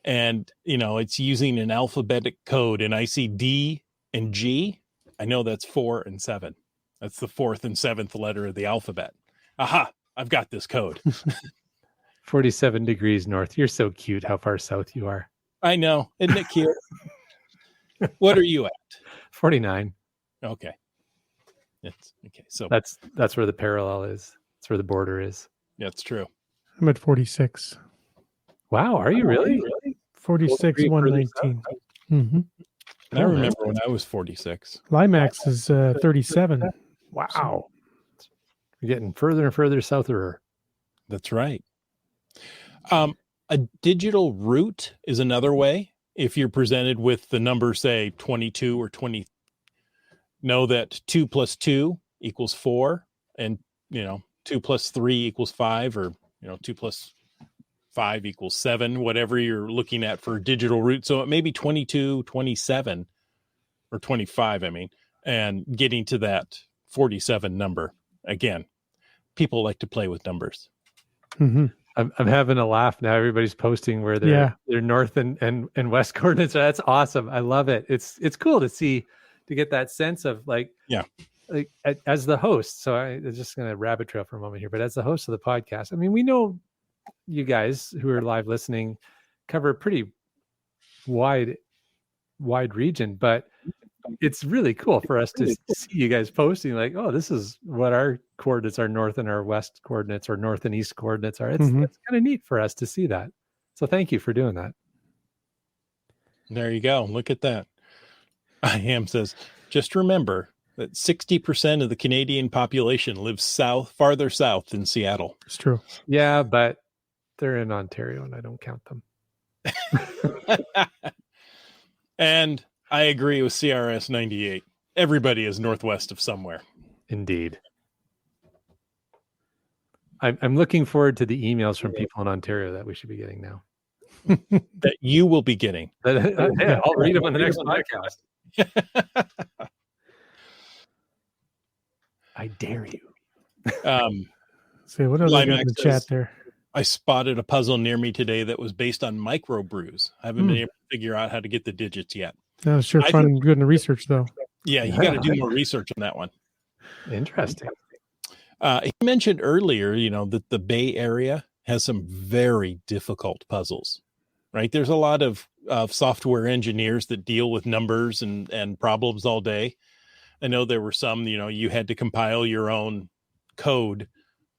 and, it's using an alphabetic code and I see D and G, I know that's 4 and 7. That's the 4th and 7th letter of the alphabet. Aha, I've got this code. 47 degrees north. You're so cute how far south you are. I know. Isn't it cute? What are you at? 49. Okay. It's okay. So that's where the parallel is. That's where the border is. that's true. I'm at 46. Wow, are you really? 46, 119. Mm-hmm. And I remember when I was 46. Limax is 37. Wow. You're getting further and further south of her. That's right. A digital route is another way. If you're presented with the number, say 22 or 20, know that 2 plus 2 equals 4, and 2 plus 3 equals 5, or 2 plus 5 equals 7, whatever you're looking at for digital route. So it may be 22, 27, or 25, and getting to that 47 number. Again, people like to play with numbers. Mm-hmm. I'm having a laugh now. Everybody's posting where their north and west coordinates are. That's awesome. I love it. It's cool to get that sense of as the host. So I'm just going to rabbit trail for a moment here, but as the host of the podcast, we know you guys who are live listening cover a pretty wide region, but it's really cool for us to see you guys posting like, oh, this is what our coordinates, our north and our west coordinates, or north and east coordinates are. It's kind of neat for us to see that. So thank you for doing that. There you go. Look at that. IAM says, just remember that 60% of the Canadian population lives farther south than Seattle. It's true. Yeah, but they're in Ontario and I don't count them. And I agree with CRS 98. Everybody is northwest of somewhere. Indeed. I'm looking forward to the emails from people in Ontario that we should be getting now. That you will be getting. Yeah, I'll read them on the next podcast. I dare you. So what else I got in the chat there? I spotted a puzzle near me today that was based on microbrews. I haven't been able to figure out how to get the digits yet. That was sure fun and good in the research, though. Yeah, you got to do more research on that one. Interesting. He mentioned earlier, that the Bay Area has some very difficult puzzles, right? There's a lot of software engineers that deal with numbers and problems all day. I know there were some, you had to compile your own code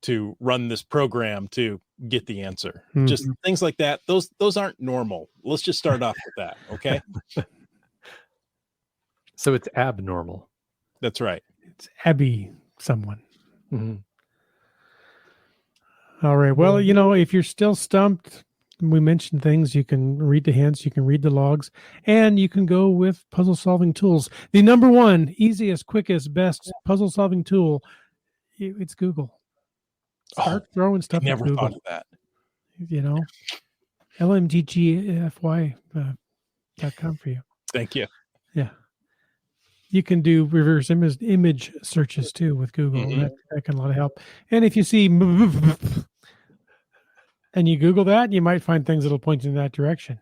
to run this program to get the answer. Just things like that. Those aren't normal. Let's just start off with that. Okay. So it's abnormal. That's right. It's Abby someone. Mm-hmm. All right. Well, if you're still stumped, we mentioned things. You can read the hints, you can read the logs, and you can go with puzzle solving tools. The number one, easiest, quickest, best puzzle solving tool, it's Google. Start throwing stuff at Google. Never thought of that. LMDGFY.com for you. Thank you. Yeah. You can do reverse image searches too with Google. That can a lot of help. And if you see and you Google that, you might find things that'll point you in that direction.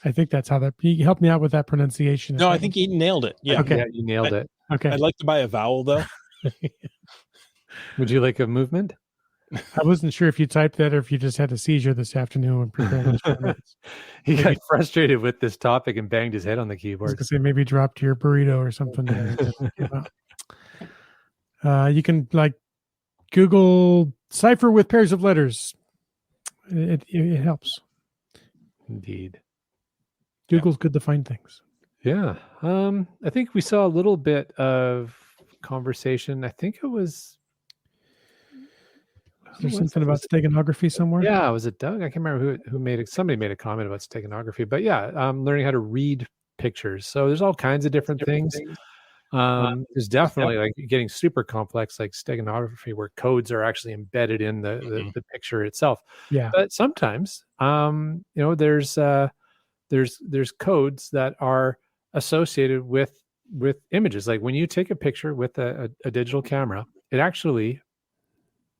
I think that's how that. You help me out with that pronunciation. No, I think you nailed it. Yeah. Okay. Yeah, you nailed it. Okay. I'd like to buy a vowel though. Would you like a movement? I wasn't sure if you typed that or if you just had a seizure this afternoon when preparing. He got frustrated with this topic and banged his head on the I was keyboard. going to say maybe dropped your burrito or something. You can Google cipher with pairs of letters. It helps. Indeed. Google's good to find things. Yeah. I think we saw a little bit of conversation. I think it was. There's something about steganography somewhere. Yeah, was it Doug? I can't remember who made it. Somebody made a comment about steganography, but yeah, learning how to read pictures. So there's all kinds of different things. There's definitely getting super complex, like steganography, where codes are actually embedded in the picture itself. Yeah. But sometimes, there's there's codes that are associated with images. Like when you take a picture with a digital camera, it actually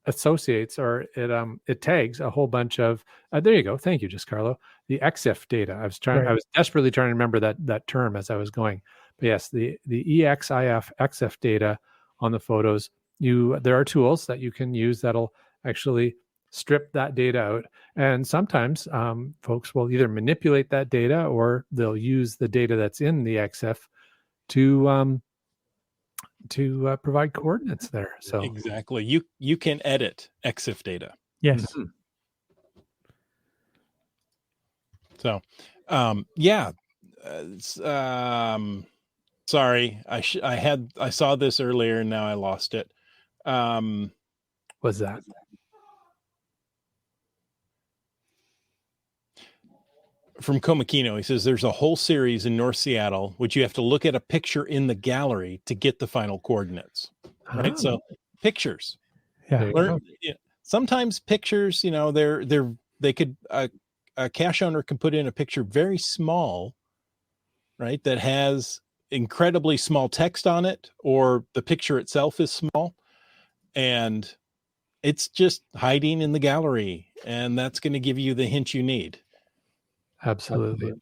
associates, or it tags a whole bunch of there you go. Thank you, just Carlo. The EXIF data. I was desperately trying to remember that term as I was going. But yes, the EXIF data on the photos. There are tools that you can use that'll actually strip that data out. And sometimes folks will either manipulate that data, or they'll use the data that's in the EXIF to provide coordinates there. So exactly, you can edit EXIF data. Yes. Mhm. So, sorry, I saw this earlier and now I lost it. Was that? From Komakino, he says there's a whole series in North Seattle which you have to look at a picture in the gallery to get the final coordinates. Right, Oh, so pictures. Yeah. there you go. Sometimes pictures, they could a cache owner can put in a picture very small, right, that has incredibly small text on it, or the picture itself is small, and it's just hiding in the gallery, and that's going to give you the hint you need. Absolutely.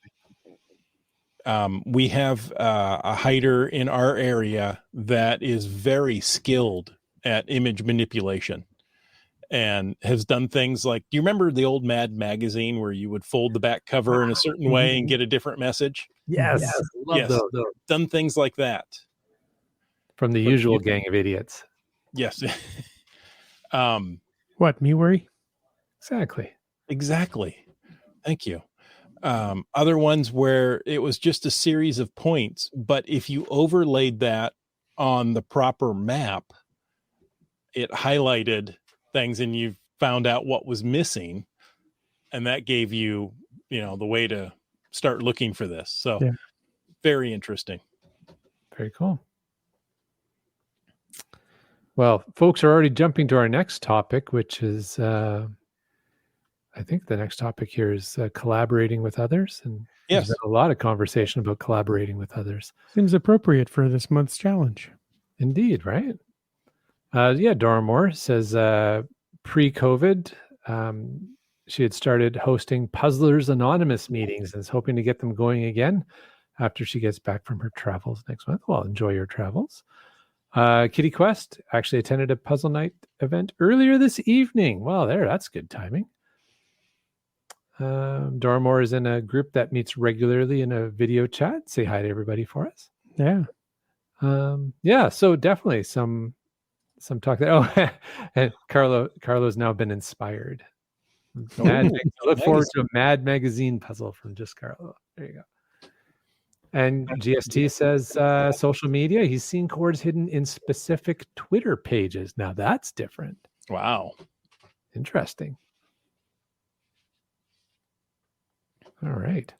We have a hider in our area that is very skilled at image manipulation and has done things like, do you remember the old Mad magazine where you would fold the back cover in a certain way and get a different message? Yes. Love Yes. those. Done things like that. From the usual gang of idiots. Yes. What, me worry? Exactly. Exactly. Thank you. Other ones where it was just a series of points, but if you overlaid that on the proper map, it highlighted things and you found out what was missing, and that gave you, the way to start looking for this. So Yeah. Very interesting. Very cool. Well, folks are already jumping to our next topic, which is, I think the next topic here is collaborating with others. And Yes. there's been a lot of conversation about collaborating with others. Seems appropriate for this month's challenge. Indeed, right? Dora Moore says pre-COVID, she had started hosting Puzzlers Anonymous meetings and is hoping to get them going again after she gets back from her travels next month. Well, enjoy your travels. Kitty Quest actually attended a puzzle night event earlier this evening. Wow, that's good timing. Dora Moore is in a group that meets regularly in a video chat. Say hi to everybody for us. Yeah. So definitely some talk there. Oh, and Carlo's now been inspired. Look forward to a Mad Magazine puzzle from Just Carlo. There you go. And GST says social media. He's seen chords hidden in specific Twitter pages. Now that's different. Wow. Interesting. All right.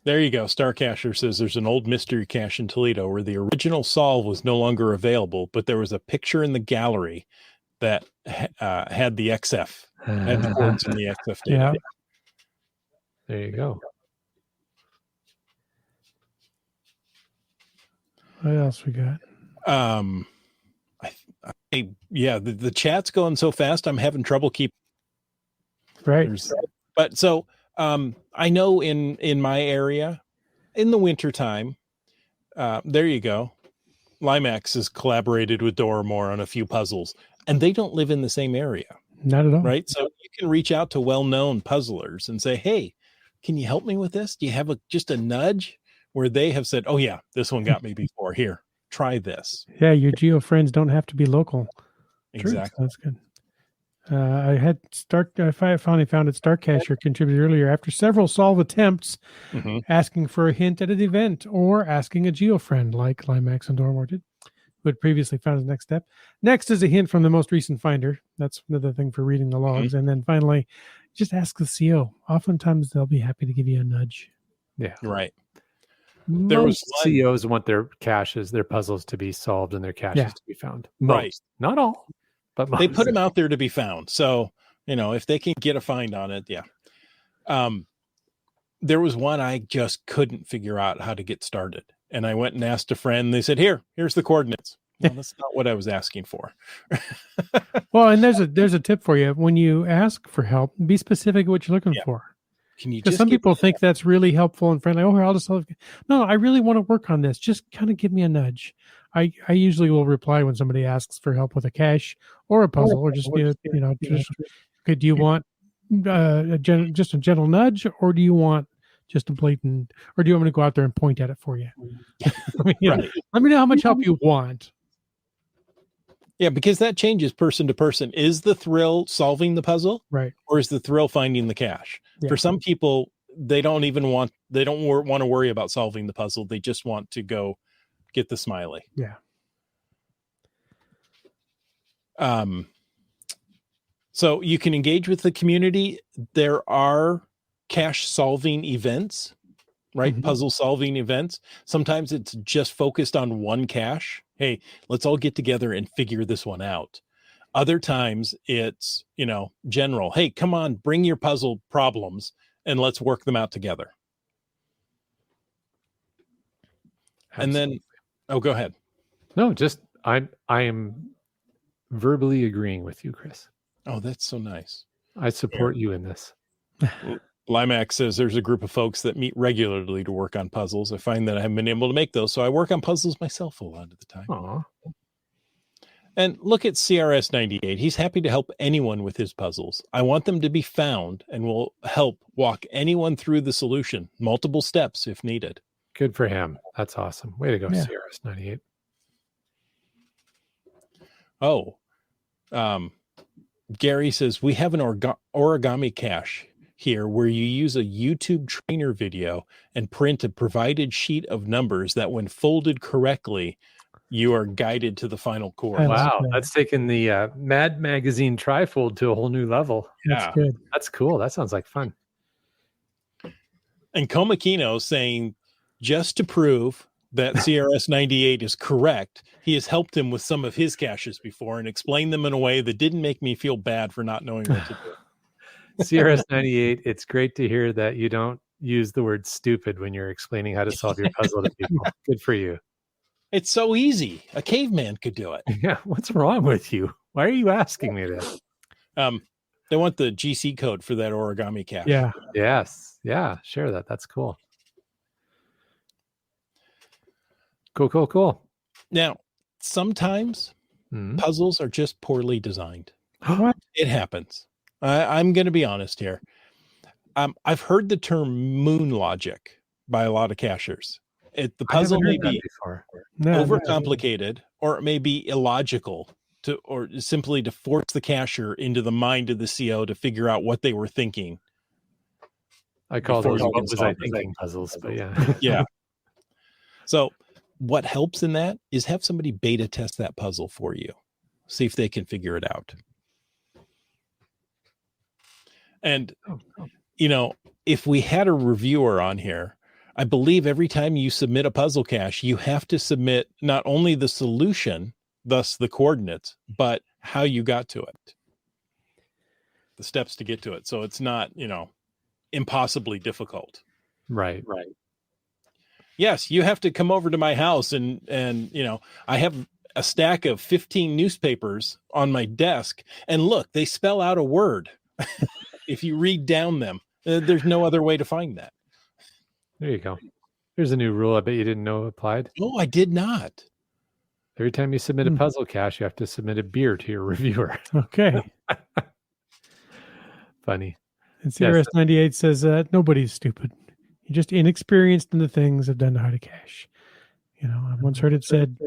There you go. Starcacher says there's an old mystery cache in Toledo where the original solve was no longer available, but there was a picture in the gallery that had the XF, had the chords in the XF data. Yeah. There you go. What else we got? The chat's going so fast, I'm having trouble keeping. Right. But so I know in my area, in the wintertime, there you go. Limax has collaborated with Dora Moore on a few puzzles, and they don't live in the same area. Not at all. Right. So you can reach out to well-known puzzlers and say, hey, can you help me with this? Do you have just a nudge where they have said, oh yeah, this one got me before. Here, try this. Yeah, your geo friends don't have to be local. Exactly. That's good. I finally found it. Starcacher contributed earlier after several solve attempts, asking for a hint at an event or asking a geo friend like Limax and Dormore did, who had previously found his next step. Next is a hint from the most recent finder. That's another thing for reading the logs. And then finally, just ask the CO. Oftentimes they'll be happy to give you a nudge. Yeah. Right. Most CEOs want their caches, their puzzles to be solved and their caches to be found. Right. Most. Not all, but most. They put them out there to be found. So, if they can get a find on it, yeah. there was one I just couldn't figure out how to get started. And I went and asked a friend. They said, here's the coordinates. Well, that's not what I was asking for. Well, and there's a tip for you. When you ask for help, be specific what you're looking for. Can you Because just some give people me think that's really helpful and friendly. Oh, here, I'll just no, I really want to work on this. Just kind of give me a nudge. I usually will reply when somebody asks for help with a cache or a puzzle, or just just, okay, do you want just a gentle nudge, or do you want just a blatant, or do you want me to go out there and point at it for you? Right. Let me know how much help you want. Yeah, because that changes person to person. Is the thrill solving the puzzle, Right? or is the thrill finding the cache? Yeah. For some people, they don't want to worry about solving the puzzle. They just want to go get the smiley. Yeah. So you can engage with the community. There are cache solving events, right? Mhm. Puzzle solving events. Sometimes it's just focused on one cache. Hey, let's all get together and figure this one out. Other times it's, general. Hey, come on, bring your puzzle problems and let's work them out together. And then, go ahead. No, just I am verbally agreeing with you, Chris. Oh, that's so nice. I support you in this. Limax says there's a group of folks that meet regularly to work on puzzles. I find that I haven't been able to make those, so I work on puzzles myself a lot of the time. Aw. And look at CRS 98. He's happy to help anyone with his puzzles. I want them to be found and will help walk anyone through the solution, multiple steps if needed. Good for him. That's awesome. Way to go, Yeah. CRS 98. Oh, Gary says we have an origami cache here where you use a YouTube trainer video and print a provided sheet of numbers that when folded correctly, you are guided to the final chord. I like Wow, that. that's taken the Mad Magazine trifold to a whole new level. That's good. That's cool. That sounds like fun. And Komakino saying, just to prove that CRS 98 is correct, he has helped him with some of his caches before and explained them in a way that didn't make me feel bad for not knowing what to do. CRS 98, it's great to hear that you don't use the word stupid when you're explaining how to solve your puzzle to people. Good for you. It's so easy. A caveman could do it. Yeah, what's wrong with you? Why are you asking me this? They want the GC code for that origami cache. Yeah. Yes. Yeah, share that. That's cool. Cool. Now, sometimes Mhm. puzzles are just poorly designed. What? It happens. I'm going to be honest here. I've heard the term moon logic by a lot of cachers. The I haven't puzzle may heard that be before. No, overcomplicated, or it may be illogical or simply to force the cacher into the mind of the CO to figure out what they were thinking. I call Before those you what can was I solve it. thinking puzzles, but yeah. Yeah. So what helps in that is have somebody beta test that puzzle for you. See if they can figure it out. And, if we had a reviewer on here, I believe every time you submit a puzzle cache, you have to submit not only the solution, thus the coordinates, but how you got to it, the steps to get to it. So it's not, impossibly difficult. Right. Yes, you have to come over to my house and I have a stack of 15 newspapers on my desk, and look, they spell out a word. If you read down them, there's no other way to find that. There you go. Here's a new rule I bet you didn't know applied. Oh, I did not. Every time you submit a puzzle cache, you have to submit a beer to your reviewer. Okay. Funny. And CRS 98 says nobody's stupid. You're just inexperienced in the things that don't know how to cache. I once heard it said,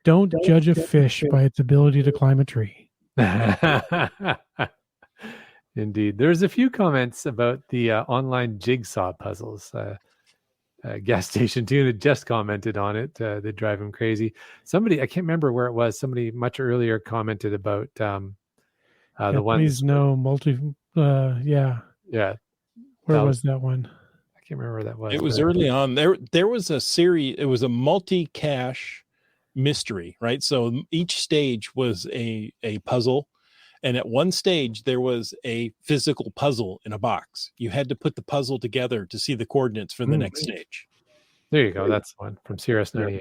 don't judge a fish by its ability to climb a tree. Indeed. There's a few comments about the online jigsaw puzzles. Gas Station Tuna just commented on it. They drive him crazy. Somebody, I can't remember where it was. Somebody much earlier commented about the one. Please no multi. Yeah. Yeah. Where was that one? I can't remember where that was. It was early on. There was a series. It was a multi-cache mystery, right? So each stage was a puzzle, And at one stage, there was a physical puzzle in a box. You had to put the puzzle together to see the coordinates for the next stage. There you go. That's the one from CRS98.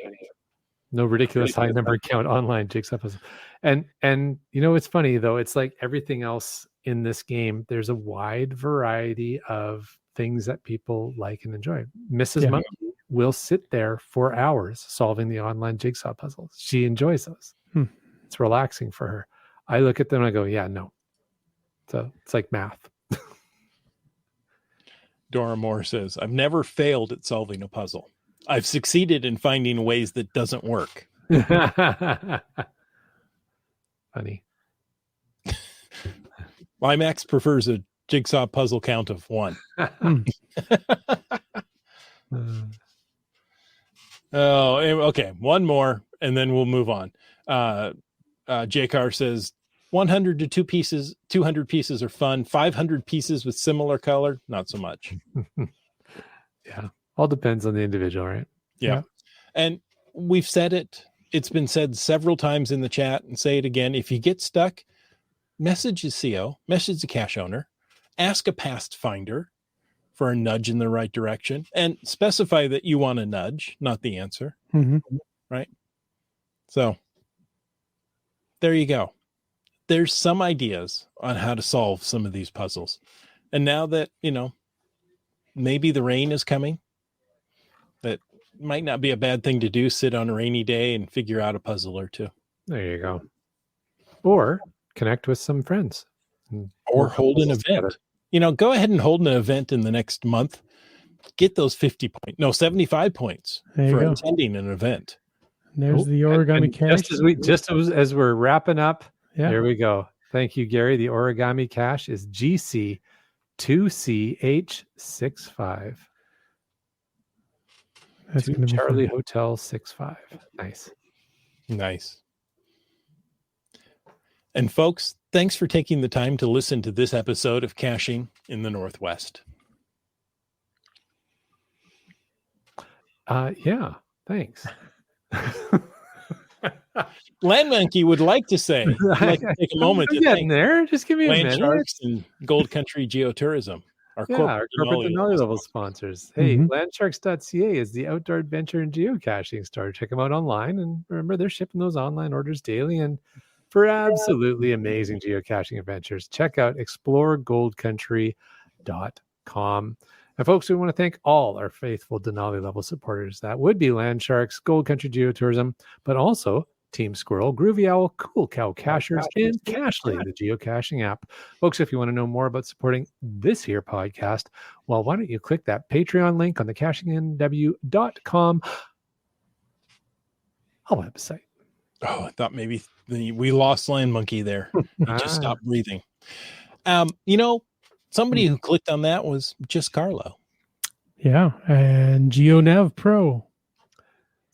No ridiculous high number count online jigsaw puzzle. And it's funny though. It's like everything else in this game. There's a wide variety of things that people like and enjoy. Mrs. Monkey will sit there for hours solving the online jigsaw puzzles. She enjoys those. It's relaxing for her. I look at them and I go, yeah, no. So it's like math. Dora Moore says, I've never failed at solving a puzzle. I've succeeded in finding ways that doesn't work. Funny. Max prefers a jigsaw puzzle count of 1. Oh, okay. One more, and then we'll move on. JCar says 100 to 200 pieces are fun. 500 pieces with similar color, not so much. Yeah. All depends on the individual, right? Yeah. And we've said it. It's been said several times in the chat, and say it again. If you get stuck, message the CO, message the cache owner, ask a past finder for a nudge in the right direction, and specify that you want a nudge, not the answer. Right? So there you go. There's some ideas on how to solve some of these puzzles. And now that, maybe the rain is coming, that might not be a bad thing to do. Sit on a rainy day and figure out a puzzle or two. There you go. Or connect with some friends. Or hold an event. Go ahead and hold an event in the next month. Get those 75 points for attending an event. And there's the origami cache. Just as we're wrapping up, there we go. Thank you, Gary. The origami cache is GC2CH65. That's going to be Charlie Hotel 65. Nice. And folks, thanks for taking the time to listen to this episode of Caching in the Northwest. Yeah, thanks. Land Monkey would like to say, I'd like to take a moment to thank there. Just give me a Land minute. Sharks and Gold Country Geotourism, our corporate Denali level sponsors. Hey, landsharks.ca is the outdoor adventure and geocaching store. Check them out online, and remember, they're shipping those online orders daily. And for absolutely amazing geocaching adventures, check out exploregoldcountry.com. And folks, we want to thank all our faithful Denali level supporters. That would be Land Sharks, Gold Country Geotourism, but also Team Squirrel, Groovy Owl, Cool Cow Cachers, and Cachly, the geocaching app. Folks, if you want to know more about supporting this here podcast, well, why don't you click that Patreon link on the cachingnw.com website. Oh, I thought maybe we lost Land Monkey there. He just stopped breathing. Somebody who clicked on that was just Carlo. Yeah, and GeoNav Pro.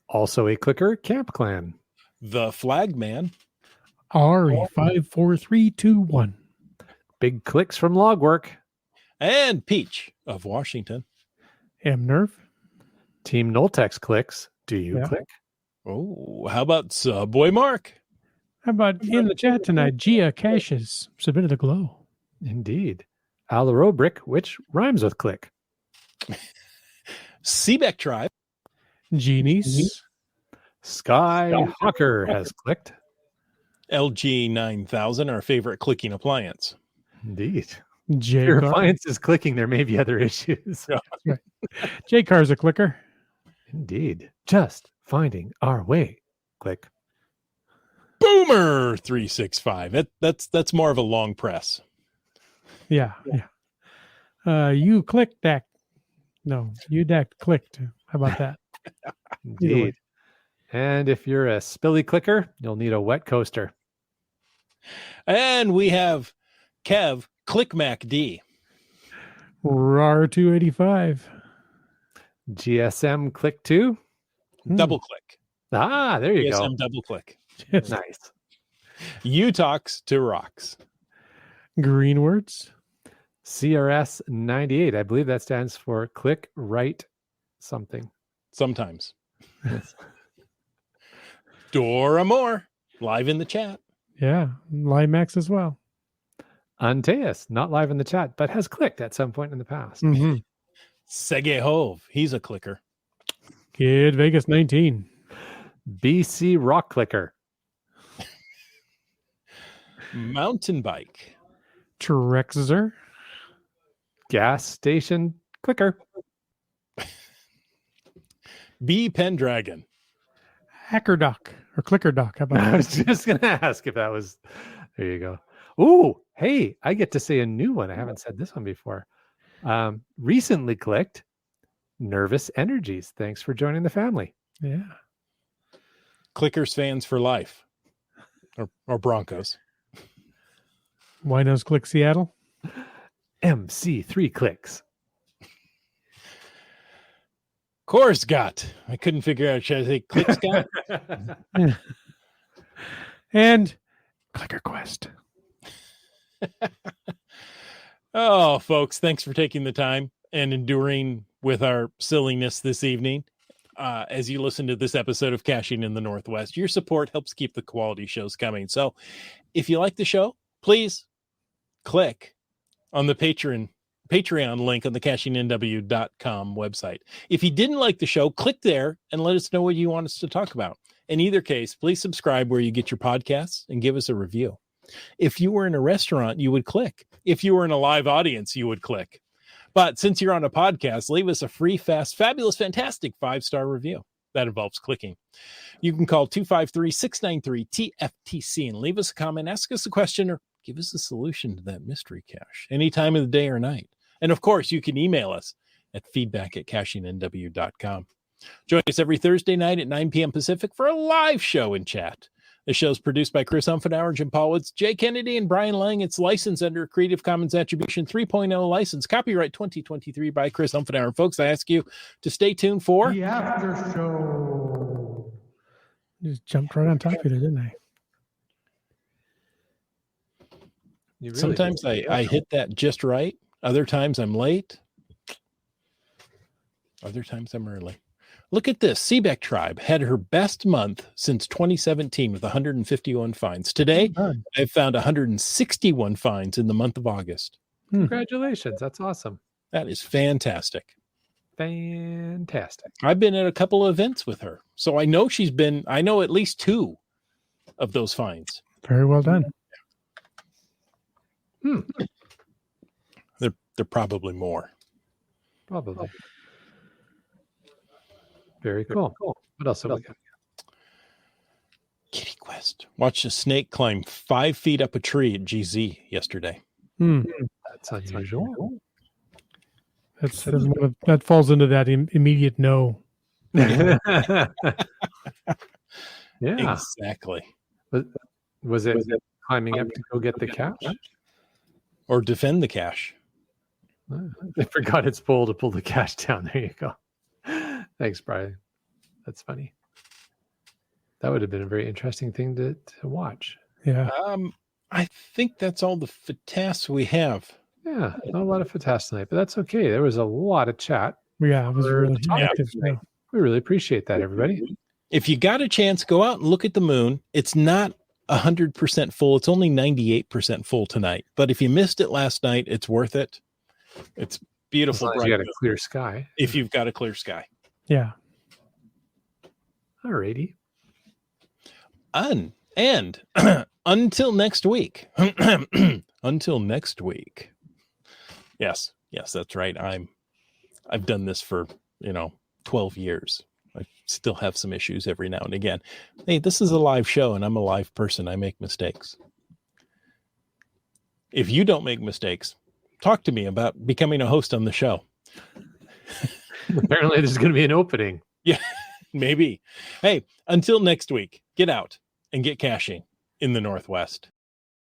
Also a clicker, Camp Clan. The Flag Man. RE54321. Big clicks from Logwork. And Peach of Washington. MNerf. Team Noltex clicks. Do you click? Oh, how about Subway Mark? How about in the chat tonight, geocaches submitted a glow. Indeed. Alaro Brick, which rhymes with click. Seebeck Tribe. Genies. Sky Hawker has clicked. LG 9000, our favorite clicking appliance. Indeed. J Your appliance is clicking. There may be other issues. Right. J-Car's a clicker. Indeed. Just finding our way. Click. Boomer 365. That's more of a long press. Yeah. You clicked that. No, you clicked. How about that? Indeed. And if you're a spilly clicker, you'll need a wet coaster. And we have Kev ClickMacD. RAR 285. GSM Click 2. Double click. Ah, there you GSM go. double click. Nice. Utox to rocks. Greenwords. CRS 98. I believe that stands for click right something. Sometimes. Dora Moore, live in the chat. Yeah. Limax as well. Anteus, not live in the chat, but has clicked at some point in the past. Mm-hmm. Sege Hove, he's a clicker. Kid Vegas 19. BC Rock Clicker. Mountain bike. Trexer. Gas Station Clicker. B Pendragon. Hacker Doc or Clicker Doc. How about I that? was just going to ask if that was. There you go. Ooh, hey, I get to say a new one. I haven't said this one before. Recently clicked Nervous Energies. Thanks for joining the family. Yeah. Clickers fans for life. Or Broncos. Winos Click Seattle. MC3 clicks. Korsgott. I couldn't figure out, should I say Click Scott? And Clicker Quest. Oh, folks, thanks for taking the time and enduring with our silliness this evening. As you listen to this episode of Caching in the Northwest, your support helps keep the quality shows coming. So if you like the show, please click on the Patreon link on the cashingnw.com website. If you didn't like the show, click there and let us know what you want us to talk about. In either case, please subscribe where you get your podcasts and give us a review. If you were in a restaurant, you would click. If you were in a live audience, you would click. But since you're on a podcast, leave us a free, fast, fabulous, fantastic 5-star review. That involves clicking. You can call 253-693-TFTC and leave us a comment, ask us a question, or give us a solution to that mystery cache any time of the day or night. And of course, you can email us at feedback@cashingnw.com. Join us every Thursday night at 9 p.m. Pacific for a live show and chat. The show is produced by Chris Umfenauer, Jim Paulwitz, Jay Kennedy, and Brian Lang. It's licensed under a Creative Commons Attribution 3.0 license. Copyright 2023 by Chris Umfenauer. Folks, I ask you to stay tuned for The After Show. Just jumped right on top of it, didn't I? You really Sometimes did. I hit that just right. Other times I'm late. Other times I'm early. Look at this. Seebeck Tribe had her best month since 2017 with 151 finds. Today, I've found 161 finds in the month of August. Congratulations. That's awesome. That is fantastic. Fantastic. I've been at a couple of events with her. So I know I know at least 2 of those finds. Very well done. They're probably more. Probably. Very cool. What else have we got? Kitty Quest. Watched a snake climb 5 feet up a tree at GZ yesterday. That's unusual. That falls into that immediate no. Yeah. Exactly. Was it climbing up to go get the cache? Or defend the cache. I forgot its pole to pull the cache down. There you go. Thanks, Brian. That's funny. That would have been a very interesting thing to watch. Yeah. I think that's all the tasks we have. Yeah, not a lot of FATAS tonight, but that's okay. There was a lot of chat. Yeah, it was really active. We really appreciate that, everybody. If you got a chance, go out and look at the moon. It's not 100% full. It's only 98% full tonight. But if you missed it last night, it's worth it. It's beautiful. As long as you got a clear sky. If you've got a clear sky. Yeah. Alrighty. And until next week. Until next week. Yes, that's right. I've done this for 12 years. I still have some issues every now and again. Hey, this is a live show and I'm a live person. I make mistakes. If you don't make mistakes, talk to me about becoming a host on the show. Apparently there's going to be an opening. Yeah, maybe. Hey, until next week, get out and get caching in the Northwest.